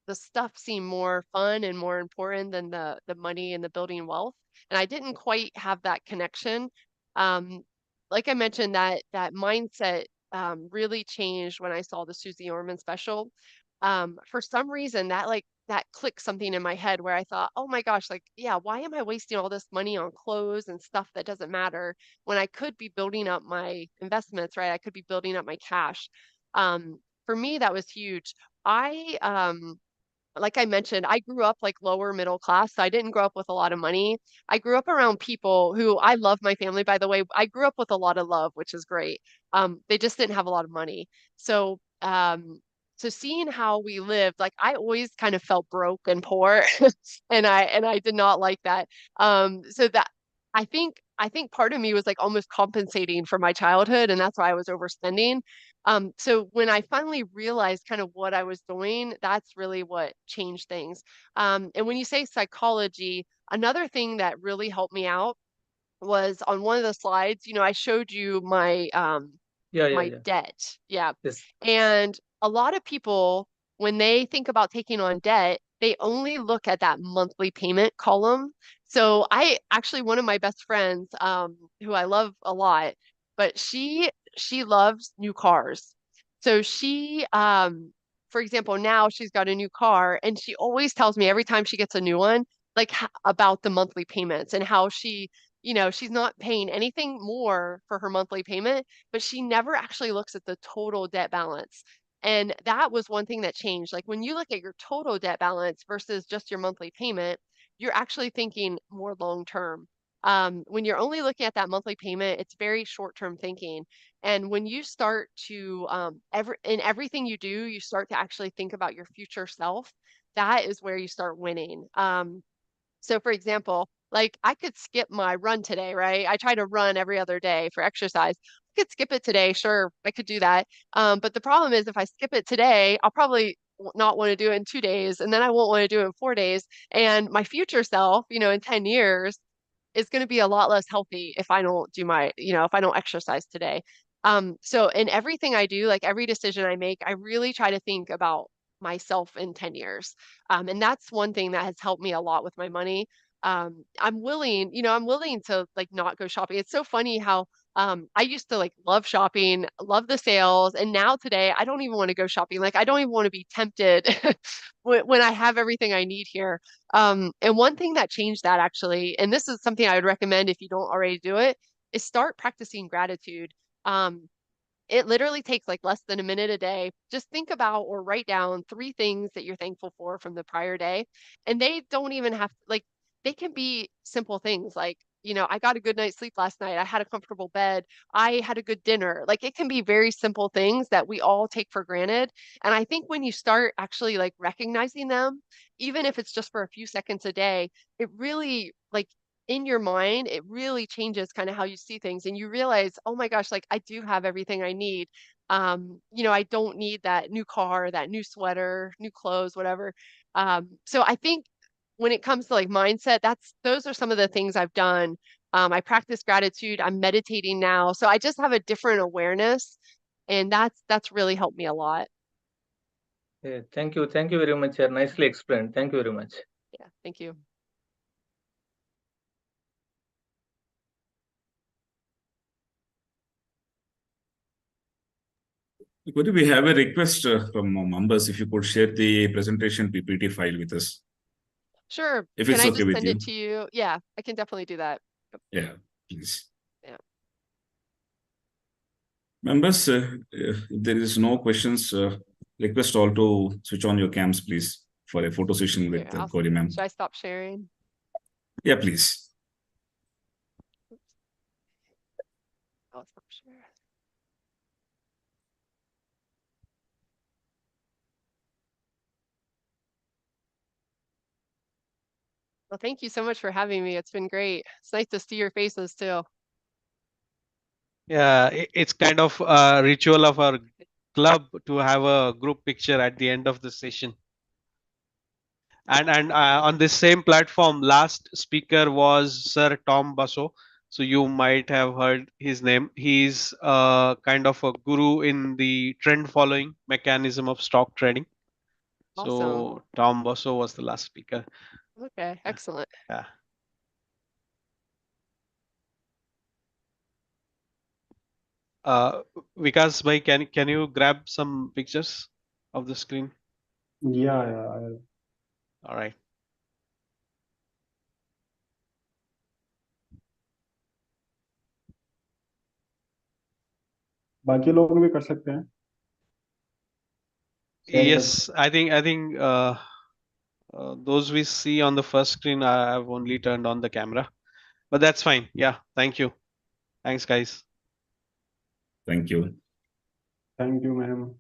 the stuff seemed more fun and more important than the money and the building wealth. And I didn't quite have that connection. Um, like I mentioned, that mindset really changed when I saw the Susie Orman special. For some reason, that clicked something in my head where I thought, oh my gosh, like, yeah, why am I wasting all this money on clothes and stuff that doesn't matter when I could be building up my investments, right? I could be building up my cash. For me, that was huge. I like I mentioned, I grew up like lower middle class. So I didn't grow up with a lot of money. I grew up around people who I love my family, by the way. I grew up with a lot of love, which is great. They just didn't have a lot of money. So, so seeing how we lived, like I always kind of felt broke and poor, and I did not like that. So that I think part of me was like almost compensating for my childhood, and that's why I was overspending. So when I finally realized kind of what I was doing, that's really what changed things. And when you say psychology, another thing that really helped me out was on one of the slides, I showed you my Yeah. debt. Yeah. Yes. And a lot of people, when they think about taking on debt, they only look at that monthly payment column. So I actually, one of my best friends, who I love a lot, but she loves new cars. So for example, now she's got a new car, and she always tells me every time she gets a new one, like about the monthly payments and how she's not paying anything more for her monthly payment, but she never actually looks at the total debt balance. And that was one thing that changed. Like when you look at your total debt balance versus just your monthly payment, you're actually thinking more long term. When you're only looking at that monthly payment, it's very short term thinking. And when you start to in everything you do, you start to actually think about your future self. That is where you start winning. So for example, like I could skip my run today, right? I try to run every other day for exercise. I could skip it today, sure, I could do that. But the problem is if I skip it today, I'll probably not want to do it in 2 days, and then I won't want to do it in 4 days. And my future self, in 10 years, is going to be a lot less healthy if I don't if I don't exercise today. So in everything I do, like every decision I make, I really try to think about myself in 10 years. And that's one thing that has helped me a lot with my money. I'm willing to like not go shopping. It's so funny how I used to like love shopping, love the sales, and now today I don't even want to go shopping. Like I don't even want to be tempted when I have everything I need here. And one thing that changed that actually, and this is something I would recommend if you don't already do it, is start practicing gratitude. Um, it literally takes like less than a minute a day. Just think about or write down 3 things that you're thankful for from the prior day. And they don't even have like they can be simple things like, I got a good night's sleep last night. I had a comfortable bed. I had a good dinner. Like it can be very simple things that we all take for granted. And I think when you start actually like recognizing them, even if it's just for a few seconds a day, it really like in your mind, it really changes kind of how you see things. And you realize, oh my gosh, like I do have everything I need. I don't need that new car, that new sweater, new clothes, whatever. So I think when it comes to like mindset, those are some of the things I've done I practice gratitude. I'm meditating now. So I just have a different awareness, and that's really helped me a lot. Thank you very much, sir. Nicely explained. Thank you very much. Yeah, thank you. Cori, we have a request from members if you could share the presentation PPT file with us. Sure. If Can it's I okay just with send you. it to you? Yeah, I can definitely do that. Yeah, please. Yeah. Members, if there is no questions, request all to switch on your cams, please, for a photo session with Here, Cori ma'am. should I stop sharing? Yeah, please. I'll stop sharing. Well, thank you so much for having me. It's been great. It's nice to see your faces too. Yeah, it's kind of a ritual of our club to have a group picture at the end of the session. And on this same platform, last speaker was Sir Tom Basso. So you might have heard his name. He's kind of a guru in the trend following mechanism of stock trading. Awesome. So Tom Basso was the last speaker. Okay, excellent. Yeah. Vikas bhai, can you grab some pictures of the screen? Yeah. All right. बाकी लोग भी कर सकते हैं. Yes, I think those we see on the first screen, I've only turned on the camera, but that's fine. Yeah, thank you. Thanks, guys. Thank you. Thank you, ma'am.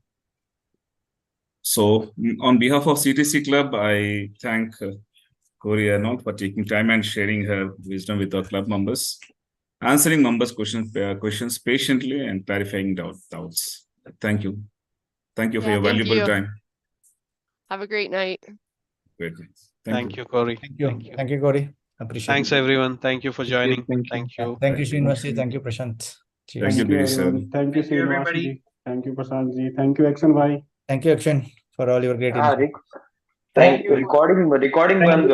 So, on behalf of CTC Club, I thank Cori Arnold for taking time and sharing her wisdom with our club members, answering members' questions patiently and clarifying doubts. Thank you. Thank you for Yeah, your thank valuable you. time. Have a great night. Great. Thank you, Cori. Thank you. Thank you, Cori. Appreciate Thanks, it. everyone. Thank you for joining. Thank you. Thank Yeah, you. thank you, Srinivas. Thank you, Prashant. Cheers. Thank you, Thank you, Girish sir. everyone. Thank you, Srinivas ji. Thank you, Prashant ji. Thank you, Action bhai. Thank you, Akshan, for all your great input. Thank you. Recording band.